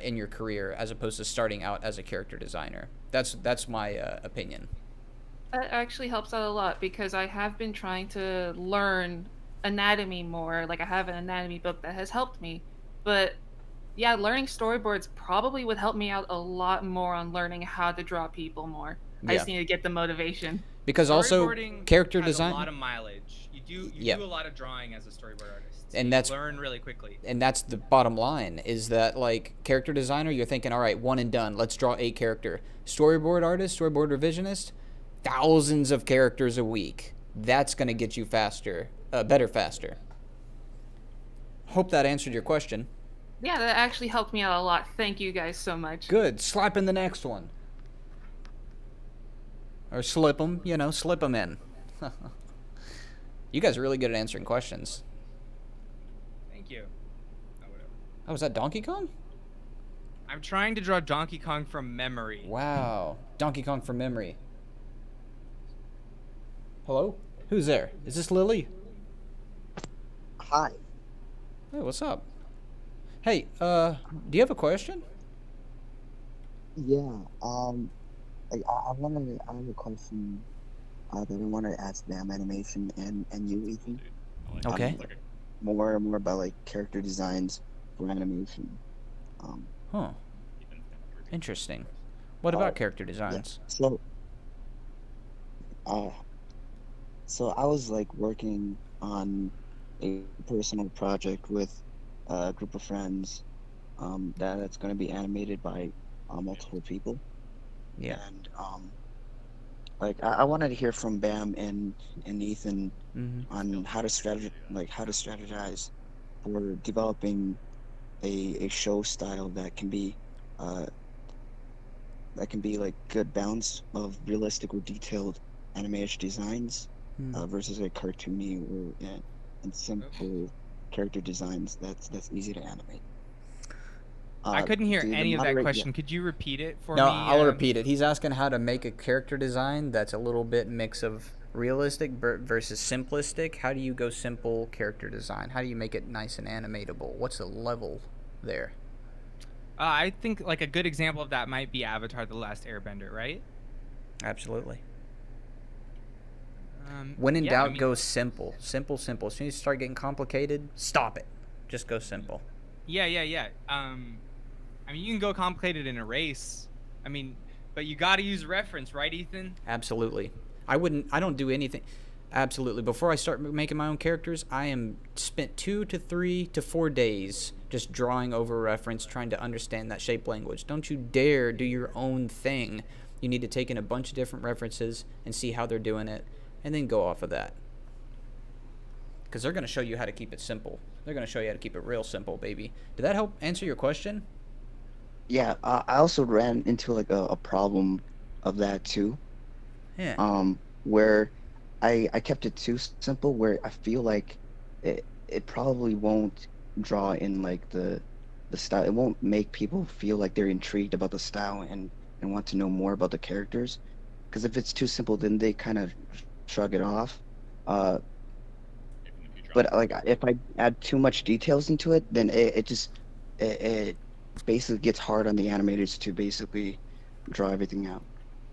in your career as opposed to starting out as a character designer. That's my opinion. That actually helps out a lot, because I have been trying to learn anatomy more. Like, I have an anatomy book that has helped me, but yeah, learning storyboards probably would help me out a lot more on learning how to draw people more. I just need to get the motivation. Because also character design a lot of mileage. You do a lot of drawing as a storyboard artist. So and you learn really quickly. And that's the bottom line, is that like character designer, you're thinking, all right, one and done. Let's draw a character. Storyboard artist, storyboard revisionist, thousands of characters a week. That's going to get you better faster. Hope that answered your question. Yeah, that actually helped me out a lot. Thank you guys so much. Good. Slap in the next one. Or slip them, slip them in. You guys are really good at answering questions. Thank you. Oh, was that Donkey Kong? I'm trying to draw Donkey Kong from memory. Wow. Donkey Kong from memory. Hello? Who's there? Is this Lily? Hi. Hey, what's up? Hey, do you have a question? Yeah, I have a question that I want to ask them, animation and you, Ethan. Okay. More about like character designs for animation. Huh. Interesting. What about character designs? Yeah. So I was like working on a personal project with a group of friends that's going to be animated by multiple people. Yeah. And like I wanted to hear from Bam and Ethan on how to strategize for developing a show style uh that can be like good balance of realistic or detailed animation designs versus a cartoony and simple character designs that's easy to animate. I couldn't hear The any of that moderate, question. Could you repeat it for No, me? I'll repeat it. He's asking how to make a character design that's a little bit mix of realistic versus simplistic. How do you go simple character design? How do you make it nice and animatable? What's the level there? I think like a good example of that might be Avatar: The Last Airbender, right? Absolutely. When in yeah, doubt, I mean- go simple. Simple. As soon as you start getting complicated, stop it. Just go simple. Yeah. I mean, you can go complicated in a race. I mean, but you got to use reference, right, Ethan? Absolutely. I don't do anything. Absolutely. Before I start making my own characters, I am spent 2 to 3 to 4 days just drawing over reference, trying to understand that shape language. Don't you dare do your own thing. You need to take in a bunch of different references and see how they're doing it, and then go off of that. Because they're going to show you how to keep it simple. They're going to show you how to keep it real simple, baby. Did that help answer your question? Yeah, I also ran into like a problem of that too. Yeah. Where I kept it too simple, where I feel like it probably won't draw in like the style. It won't make people feel like they're intrigued about the style and want to know more about the characters. Because if it's too simple, then they kind of shrug it off. But like if I add too much details into it, then it basically gets hard on the animators to basically draw everything out.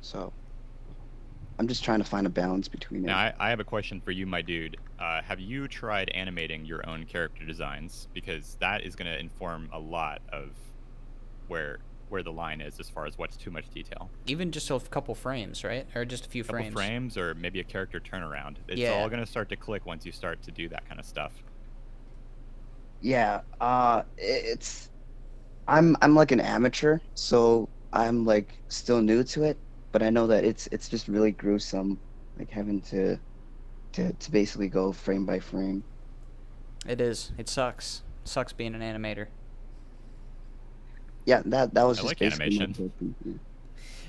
So I'm just trying to find a balance between it. Now, I have a question for you, my dude. Have you tried animating your own character designs? Because that is going to inform a lot of where the line is as far as what's too much detail. Even just a couple frames, right? Or just a few frames. Couple frames, or maybe a character turnaround. It's Yeah. all going to start to click once you start to do that kind of stuff. Yeah, I'm like an amateur, so I'm like still new to it, but I know that it's just really gruesome, like having to basically go frame by frame. It is. It sucks. Sucks being an animator. Yeah, that was I just like basically my animation. opinion.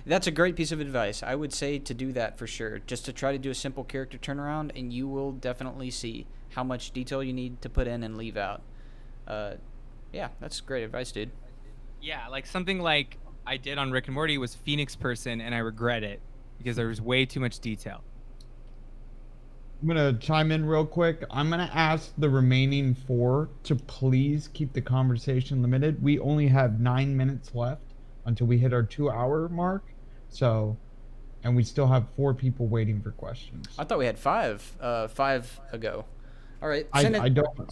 That's a great piece of advice. I would say to do that for sure. Just to try to do a simple character turnaround, and you will definitely see how much detail you need to put in and leave out. Yeah, that's great advice, dude. Yeah, like something like I did on Rick and Morty was Phoenix Person, and I regret it because there was way too much detail. I'm going to chime in real quick. I'm going to ask the remaining 4 to please keep the conversation limited. We only have 9 minutes left until we hit our 2-hour mark. So, and we still have 4 people waiting for questions. I thought we had 5 ago. All right. I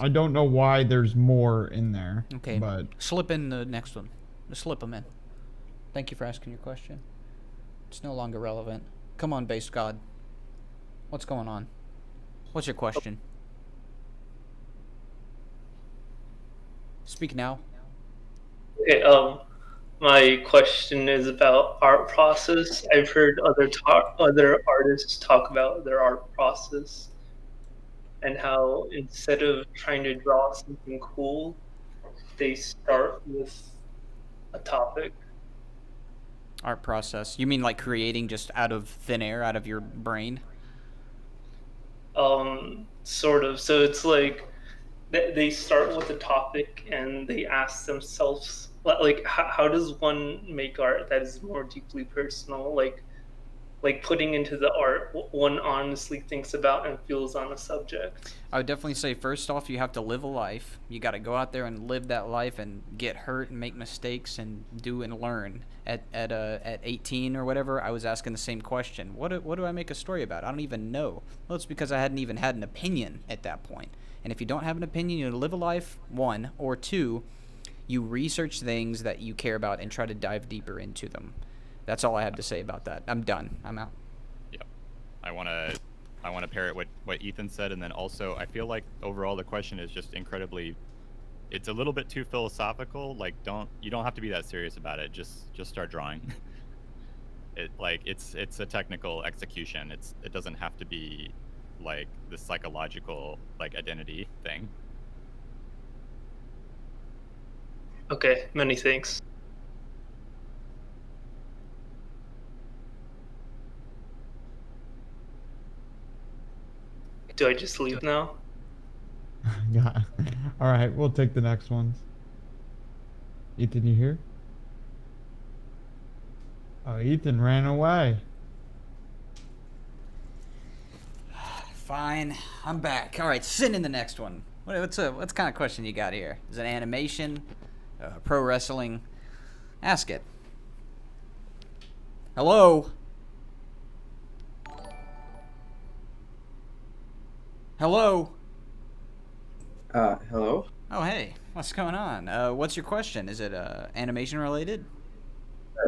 don't know why there's more in there. Okay. But slip in the next one. Just slip them in. Thank you for asking your question. It's no longer relevant. Come on, base god. What's going on? What's your question? Speak now. Okay, my question is about art process. I've heard other artists talk about their art process and how instead of trying to draw something cool, they start with a topic. Art process. You mean like creating just out of thin air, out of your brain? Sort of. So it's like they start with a topic and they ask themselves, like, how does one make art that is more deeply personal? Like putting into the art what one honestly thinks about and feels on a subject. I would definitely say first off, you have to live a life. You got to go out there and live that life and get hurt and make mistakes and do and learn. At 18 or whatever, I was asking the same question. What do I make a story about? I don't even know. Well, it's because I hadn't even had an opinion at that point. And if you don't have an opinion, you live a life, 1, or 2, you research things that you care about and try to dive deeper into them. That's all I have to say about that. I'm done. I'm out. Yep. I want to parrot what Ethan said, and then also I feel like overall the question is just incredibly it's a little bit too philosophical. Like, you don't have to be that serious about it. Just start drawing. It's a technical execution. It doesn't have to be like the psychological like identity thing. Okay, many thanks. Do I just leave now? Yeah. All right, we'll take the next ones. Ethan, you here? Oh, Ethan ran away. Fine, I'm back. All right, send in the next one. What kind of question you got here? Is it animation, pro wrestling? Ask it. Hello. Hello. Hello? Oh, hey. What's going on? What's your question? Is it animation related?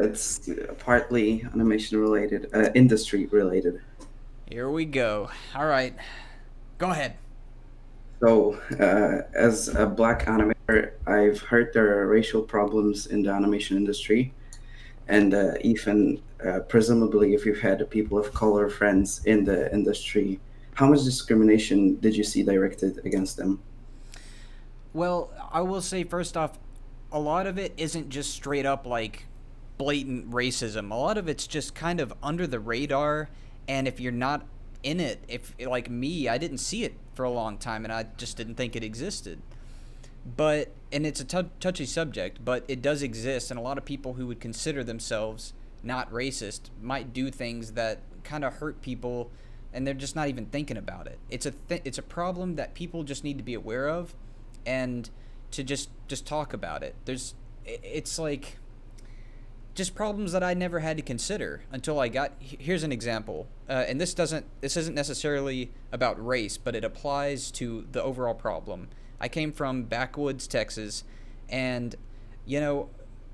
It's partly animation related, industry related. Here we go. All right. Go ahead. So, as a black animator, I've heard there are racial problems in the animation industry. And even presumably, if you've had people of color friends in the industry, how much discrimination did you see directed against them? Well, I will say first off, a lot of it isn't just straight up like blatant racism. A lot of it's just kind of under the radar, and if you're not in it, if like me, I didn't see it for a long time and I just didn't think it existed. But and it's a touchy subject, but it does exist, and a lot of people who would consider themselves not racist might do things that kind of hurt people, and they're just not even thinking about it. It's a problem that people just need to be aware of, and to just talk about it. It's like just problems that I never had to consider until I got. Here's an example, and this isn't necessarily about race, but it applies to the overall problem. I came from backwoods Texas, and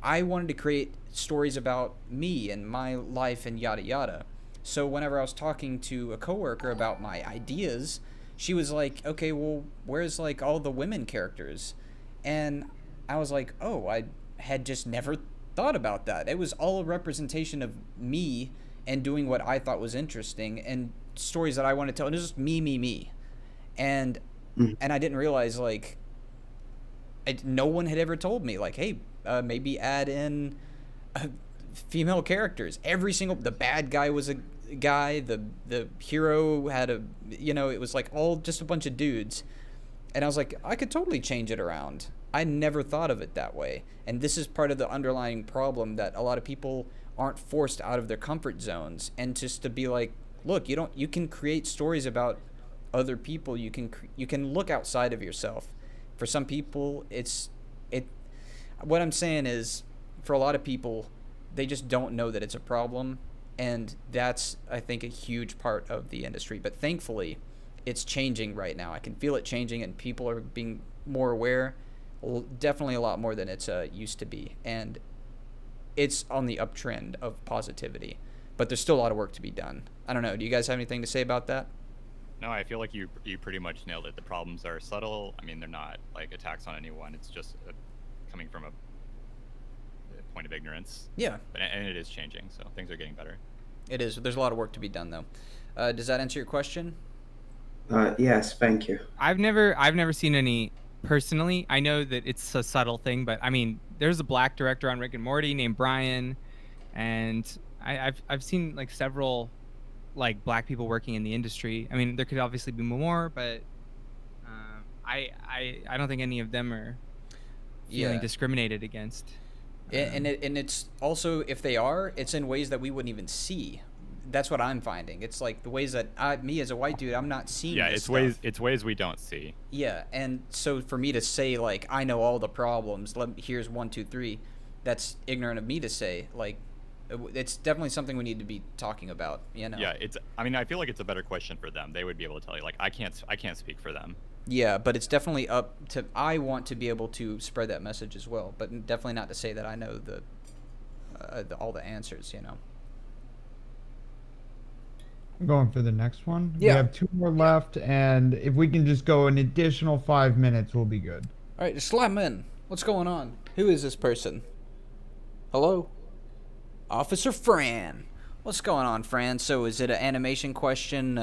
I wanted to create stories about me and my life and yada yada. So whenever I was talking to a coworker about my ideas, she was like, "Okay, well, where's like all the women characters?" And I was like, "Oh, I had just never thought about that. It was all a representation of me and doing what I thought was interesting and stories that I wanted to tell. And it was just me. And I didn't realize like no one had ever told me like, hey, maybe add in female characters. The bad guy was a guy. The hero had it was like all just a bunch of dudes. And I was like, I could totally change it around. I never thought of it that way. And this is part of the underlying problem, that a lot of people aren't forced out of their comfort zones, and just to be like, look, you can create stories about other people. You can look outside of yourself. For some people, what I'm saying is, for a lot of people, they just don't know that it's a problem, and that's, I think, a huge part of the industry. But thankfully, it's changing right now. I can feel it changing, and people are being more aware, definitely a lot more than it's used to be, and it's on the uptrend of positivity. But there's still a lot of work to be done. I don't know. Do you guys have anything to say about that? No, I feel like you pretty much nailed it. The problems are subtle. I mean, they're not like attacks on anyone. It's just coming from a point of ignorance. Yeah. And it is changing, so things are getting better. It is. There's a lot of work to be done, though. Does that answer your question? Yes, thank you. I've never seen any personally. I know that it's a subtle thing, but I mean, there's a black director on Rick and Morty named Brian, and I've seen like several like black people working in the industry. I mean, there could obviously be more, but I don't think any of them are feeling discriminated against. And it's also, if they are, it's in ways that we wouldn't even see. That's what I'm finding. It's like the ways that me as a white dude, I'm not seeing. Yeah, this it's ways we don't see. Yeah, and so for me to say like I know all the problems, here's 1, 2, 3, that's ignorant of me to say. Like, it's definitely something we need to be talking about. Yeah, I mean, I feel like it's a better question for them. They would be able to tell you. Like, I can't speak for them. Yeah, but it's definitely up to. I want to be able to spread that message as well, but definitely not to say that I know all the answers. I'm going for the next one. Yeah. We have 2 more left, and if we can just go an additional 5 minutes, we'll be good. All right, just slam in. What's going on? Who is this person? Hello? Officer Fran. What's going on, Fran? So is it an animation question,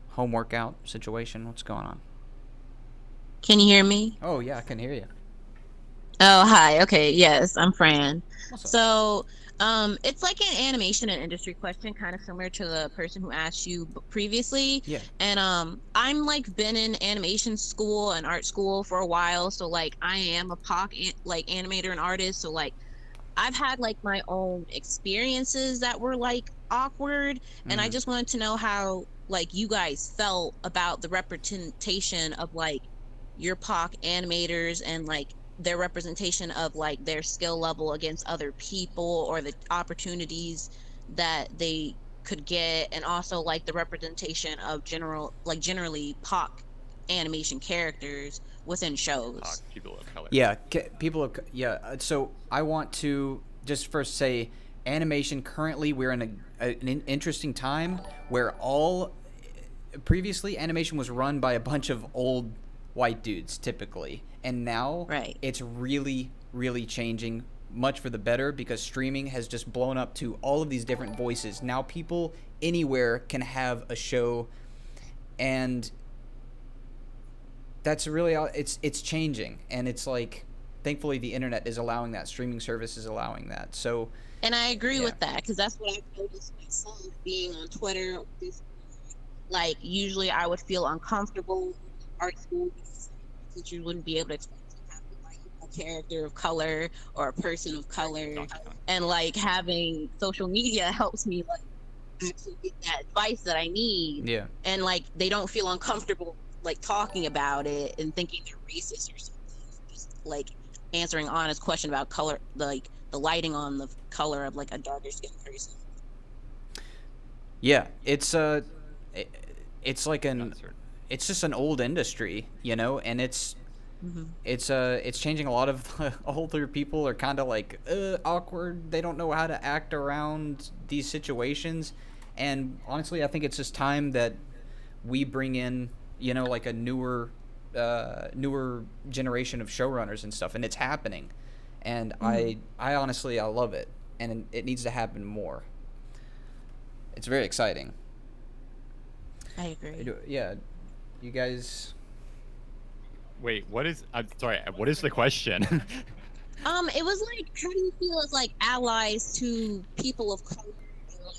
home workout situation? What's going on? Can you hear me? Oh, yeah, I can hear you. Oh, hi. Okay, yes, I'm Fran. What's up? So, it's like an animation and industry question, kind of similar to the person who asked you previously. Yeah. And I'm like been in animation school and art school for a while, so like I am a like animator and artist. So like I've had like my own experiences that were like awkward, and I just wanted to know how like you guys felt about the representation of like your POC animators and like their representation of like their skill level against other people, or the opportunities that they could get, and also like the representation of generally POC animation characters within shows. People of color. Yeah, so I want to just first say, animation currently we're in an interesting time where previously animation was run by a bunch of old white dudes typically, and now it's really changing, much for the better, because streaming has just blown up to all of these different voices. Now people anywhere can have a show, and that's really it's changing, and it's like thankfully the internet is allowing that, streaming service is allowing that. So And I agree with that, because that's what I've noticed myself being on Twitter. Like usually I would feel uncomfortable in art school because teachers wouldn't be able to expect to have like a character of color or a person of color, and like having social media helps me like actually get that advice that I need. Yeah. And like they don't feel uncomfortable like talking about it and thinking they're racist or something. Just like answering honest question about color, like the lighting on the color of like a darker skinned person. Yeah, it's like it's just an old industry, you know, and it's changing. A lot of older people are kind of like awkward. They don't know how to act around these situations, and honestly, I think it's just time that we bring in, you know, like a newer generation of showrunners and stuff, and it's happening, and I honestly I love it, and it needs to happen more. It's very exciting. I agree. Yeah, you guys. Wait, what is? I'm sorry. What is the question? It was like, how do you feel as like allies to people of color, and, like,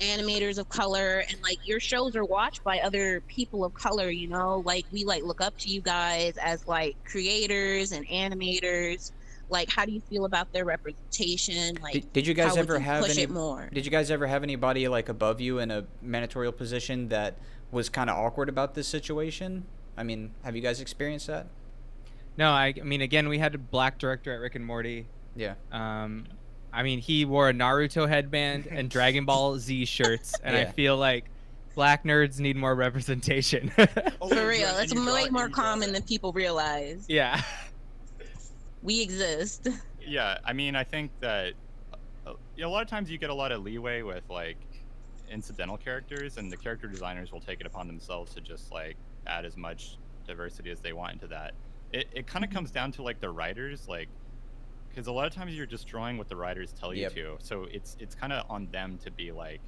animators of color, and like your shows are watched by other people of color, you know, like we like look up to you guys as like creators and animators. Like, how do you feel about their representation? Like, Did you guys how ever would you have push any? it more? Did you guys ever have anybody like above you in a managerial position that was kind of awkward about this situation? I mean, have you guys experienced that? No, I mean, again, we had a black director at Rick and Morty. Yeah. I mean, he wore a Naruto headband and Dragon Ball Z shirts, and I Yeah. feel like black nerds need more representation. For real, it's way more common than people realize. Yeah. We exist. Yeah, I mean, I think that a lot of times you get a lot of leeway with like incidental characters, and the character designers will take it upon themselves to just like add as much diversity as they want into that. It kind of comes down to like the writers, like, because a lot of times you're just drawing what the writers tell you Yep. to, so it's kind of on them to be like,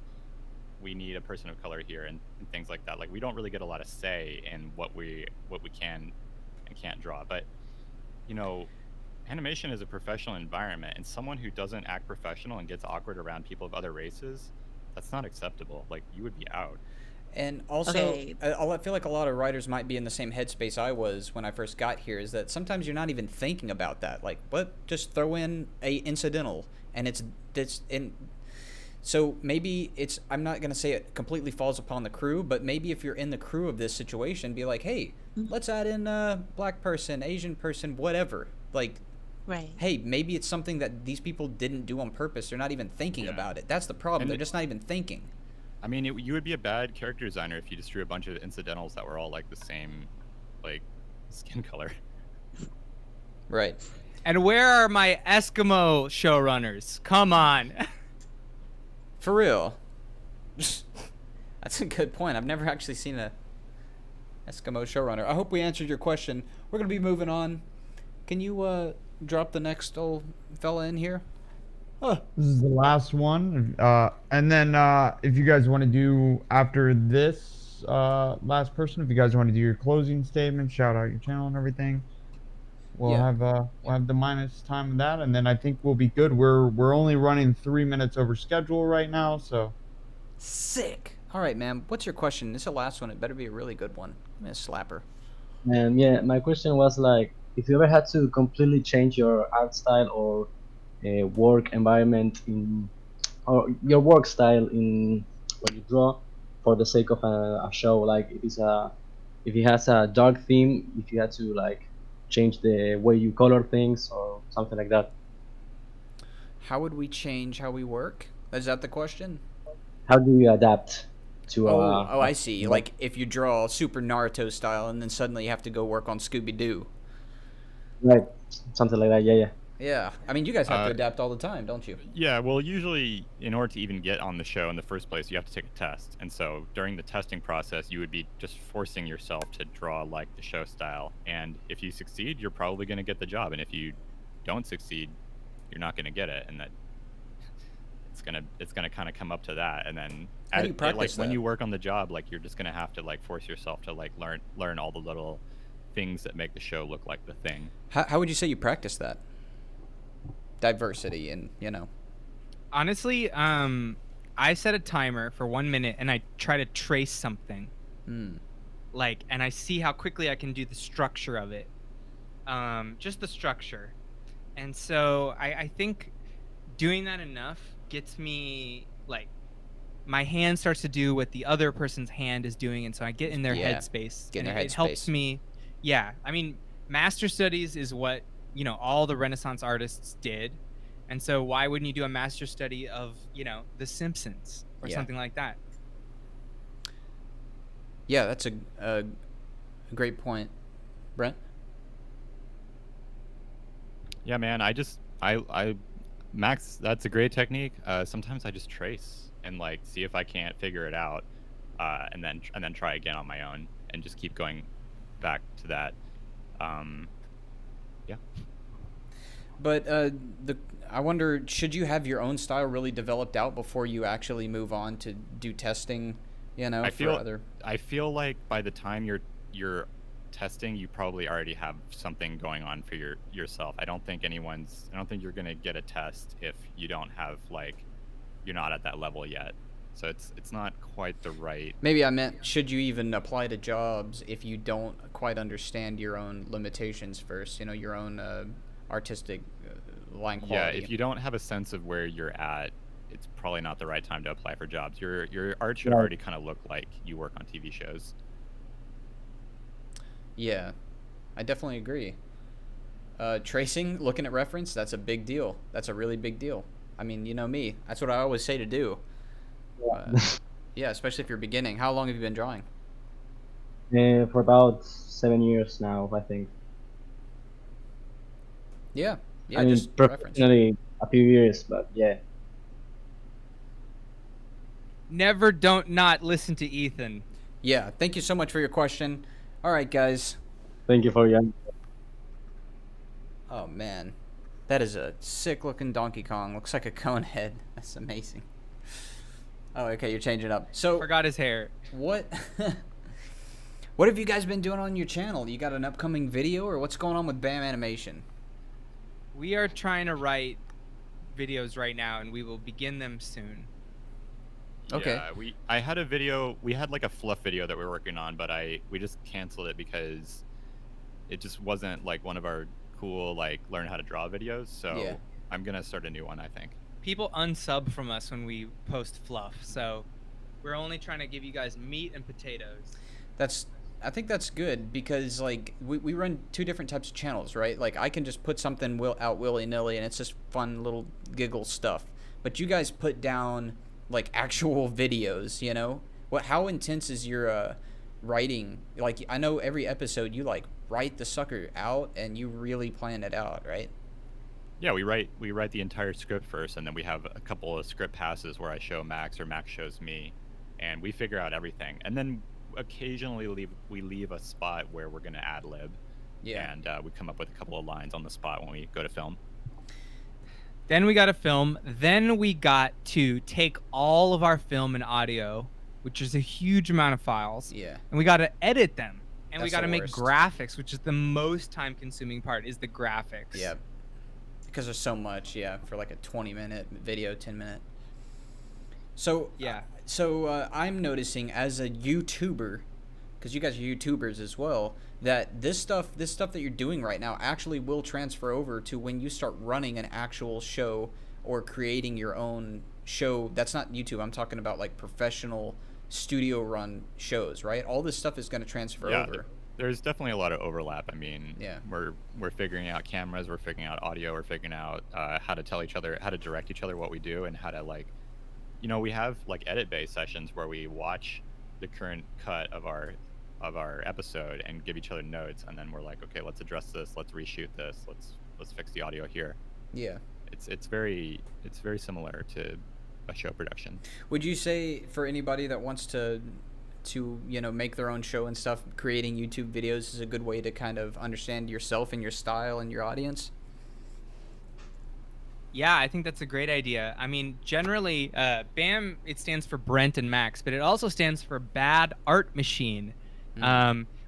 we need a person of color here, and things like that. Like, we don't really get a lot of say in what we can and can't draw, but you know, animation is a professional environment, and someone who doesn't act professional and gets awkward around people of other races, that's not acceptable. Like, you would be out. And also, Okay. I feel like a lot of writers might be in the same headspace I was when I first got here, is that sometimes you're not even thinking about that. Like, what? Just throw in a incidental, and so maybe it's, I'm not going to say it completely falls upon the crew, but maybe if you're in the crew of this situation, be like, hey, let's add in a black person, Asian person, whatever. Like, Right. hey, maybe it's something that these people didn't do on purpose. They're not even thinking about it. That's the problem. And They're just not even thinking. I mean, you would be a bad character designer if you just drew a bunch of incidentals that were all like the same, like, skin color. Right. And where are my Eskimo showrunners? Come on. For real. That's a good point. I've never actually seen a Eskimo showrunner. I hope we answered your question. We're gonna be moving on. Can you drop the next old fella in here? This is the last one. And then if you guys want to do after this last person, if you guys want to do your closing statement, shout out your channel and everything, we'll have the minus time of that, and then I think we'll be good. We're only running 3 minutes over schedule right now, so. Sick. All right, man. What's your question? This is the last one. It better be a really good one. I'm gonna slap her. Yeah, my question was like, if you ever had to completely change your art style or work environment or your work style in what you draw for the sake of a show, like if it has a dark theme, if you had to like change the way you color things or something like that. How would we change how we work? Is that the question? How do you adapt to I see. Like if you draw super Naruto style and then suddenly you have to go work on Scooby-Doo. Right, something like that. Yeah. Yeah, I mean, you guys have to adapt all the time, don't you? Yeah, well, usually in order to even get on the show in the first place, you have to take a test. And so during the testing process, you would be just forcing yourself to draw like the show style. And if you succeed, you're probably going to get the job. And if you don't succeed, you're not going to get it. And that it's gonna kind of come up to that. And then How do you practice when that? you work on the job, like you're just going to have to like force yourself to like learn all the little things that make the show look like the thing. How would you say you practice that? Diversity and, Honestly, I set a timer for 1 minute and I try to trace something. Like, and I see how quickly I can do the structure of it. Just the structure. And so I think doing that enough gets me, like, my hand starts to do what the other person's hand is doing, and so I get in their headspace. Get in and their it helps headspace. me. Yeah, I mean, master studies is what, all the Renaissance artists did. And so why wouldn't you do a master study of, The Simpsons or Yeah. something like that? Yeah, that's a great point. Brent? Yeah, man, I Max, that's a great technique. Sometimes I just trace and like see if I can't figure it out, and then try again on my own and just keep going back to that. Yeah. But I wonder, should you have your own style really developed out before you actually move on to do testing, I for other... I feel like by the time you're testing, you probably already have something going on for yourself. I don't think you're gonna get a test if you don't have you're not at that level yet. So it's not quite the right. Maybe I meant, should you even apply to jobs if you don't quite understand your own limitations first, your own artistic line quality? Yeah, if you don't have a sense of where you're at, it's probably not the right time to apply for jobs. Your art should Right. already kind of look like you work on TV shows. Yeah, I definitely agree. Tracing, looking at reference, that's a big deal. That's a really big deal. I mean, you know me. That's what I always say to do. Yeah, especially if you're beginning. How long have you been drawing? For about 7 years now, I think. Yeah, I mean, just reference. professionally a few years, but yeah. Never don't not listen to Ethan. Yeah, thank you so much for your question. All right, guys. Thank you for your. Oh, man. That is a sick-looking Donkey Kong. Looks like a cone head. That's amazing. Oh, okay, you're changing up. So Forgot his hair. What what have you guys been doing on your channel? You got an upcoming video, or what's going on with BAM Animation? We are trying to write videos right now, and we will begin them soon. Okay. Yeah, I had a video. We had like a fluff video that we were working on, but we just canceled it because it just wasn't like one of our cool learn how to draw videos. So Yeah. I'm gonna start a new one, I think. People unsub from us when we post fluff, so we're only trying to give you guys meat and potatoes. I think that's good because we run two different types of channels, right? Like I can just put something out willy-nilly and it's just fun little giggle stuff. But you guys put down actual videos, how intense is your writing? I know every episode you write the sucker out and you really plan it out, right? Yeah, we write the entire script first, and then we have a couple of script passes where I show Max or Max shows me, and we figure out everything. And then occasionally we leave a spot where we're gonna ad lib. Yeah. And we come up with a couple of lines on the spot when we go to film. Then we got to film. Then we got to take all of our film and audio, which is a huge amount of files. Yeah. And we got to edit them. And we That's got to the make worst. graphics, which is the most time-consuming part, is the graphics. Yeah. Because there's so much, yeah, for like a 20-minute video, 10-minute. So yeah. So I'm noticing as a YouTuber, because you guys are YouTubers as well, that this stuff that you're doing right now actually will transfer over to when you start running an actual show or creating your own show. That's not YouTube. I'm talking about like professional studio run shows, right? All this stuff is going to transfer over. There's definitely a lot of overlap. I mean, yeah, we're figuring out cameras, we're figuring out audio, we're figuring out how to tell each other, how to direct each other what we do, and how to like, we have like edit-based sessions where we watch the current cut of our episode and give each other notes, and then we're like, okay, let's address this, let's reshoot this, let's fix the audio here. Yeah, it's very similar to a show production. Would you say for anybody that wants to make their own show and stuff, creating YouTube videos is a good way to kind of understand yourself and your style and your audience? Yeah, I think that's a great idea. I mean, generally, BAM, it stands for Brent and Max, but it also stands for Bad Art Machine.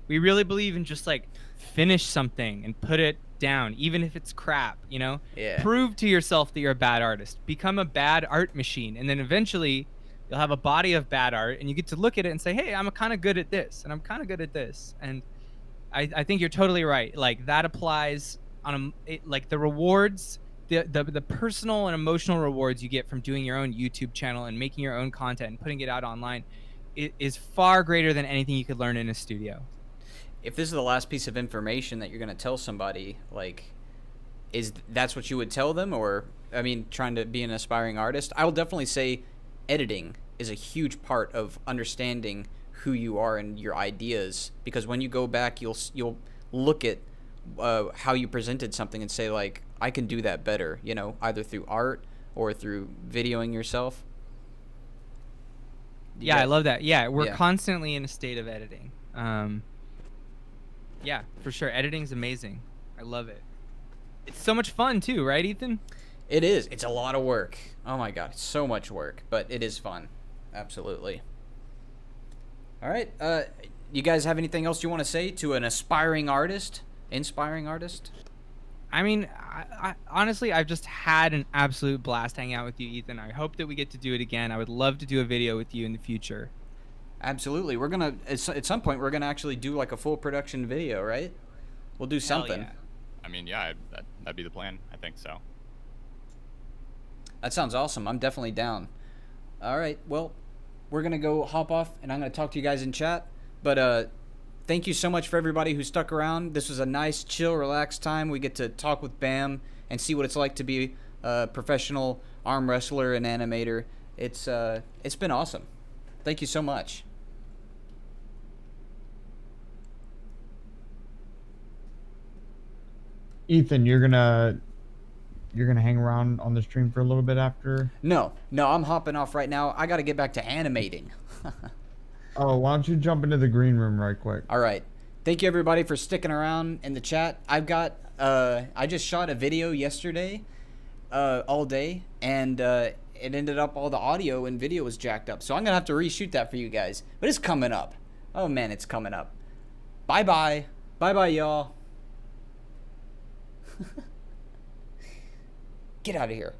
We really believe in just like finish something and put it down, even if it's crap, Yeah. Prove to yourself that you're a bad artist. Become a bad art machine. And then eventually you'll have a body of bad art and you get to look at it and say, hey, I'm kind of good at this and I'm kind of good at this. And I think you're totally right. Like that applies on like the rewards, the personal and emotional rewards you get from doing your own YouTube channel and making your own content and putting it out online is far greater than anything you could learn in a studio. If this is the last piece of information that you're going to tell somebody, like, that's what you would tell them? Or, I mean, trying to be an aspiring artist, I will definitely say editing is a huge part of understanding who you are and your ideas, because when you go back, you'll look at how you presented something and say, like, I can do that better, either through art or through videoing yourself. Yeah, I love that. Yeah, we're constantly in a state of editing. Yeah, for sure. Editing's amazing. I love it. It's so much fun too, right, Ethan? It is. It's a lot of work. Oh my god, it's so much work, but it is fun. Absolutely. All right. You guys have anything else you want to say to an aspiring artist? Inspiring artist? I mean, I honestly, I've just had an absolute blast hanging out with you, Ethan. I hope that we get to do it again. I would love to do a video with you in the future. Absolutely. We're going to, at some point, we're going to actually do like a full production video, right? We'll do something. Yeah. I mean, yeah, that'd be the plan. I think so. That sounds awesome. I'm definitely down. All right. Well, we're going to go hop off, and I'm going to talk to you guys in chat. But thank you so much for everybody who stuck around. This was a nice, chill, relaxed time. We get to talk with Bam and see what it's like to be a professional arm wrestler and animator. It's been awesome. Thank you so much. Ethan, you're gonna hang around on the stream for a little bit after? No, I'm hopping off right now. I got to get back to animating. Oh, why don't you jump into the green room right quick? All right. Thank you everybody for sticking around in the chat. I just shot a video yesterday, all day, and it ended up all the audio and video was jacked up. So I'm gonna have to reshoot that for you guys. But it's coming up. Oh man, it's coming up. Bye bye, y'all. Get out of here.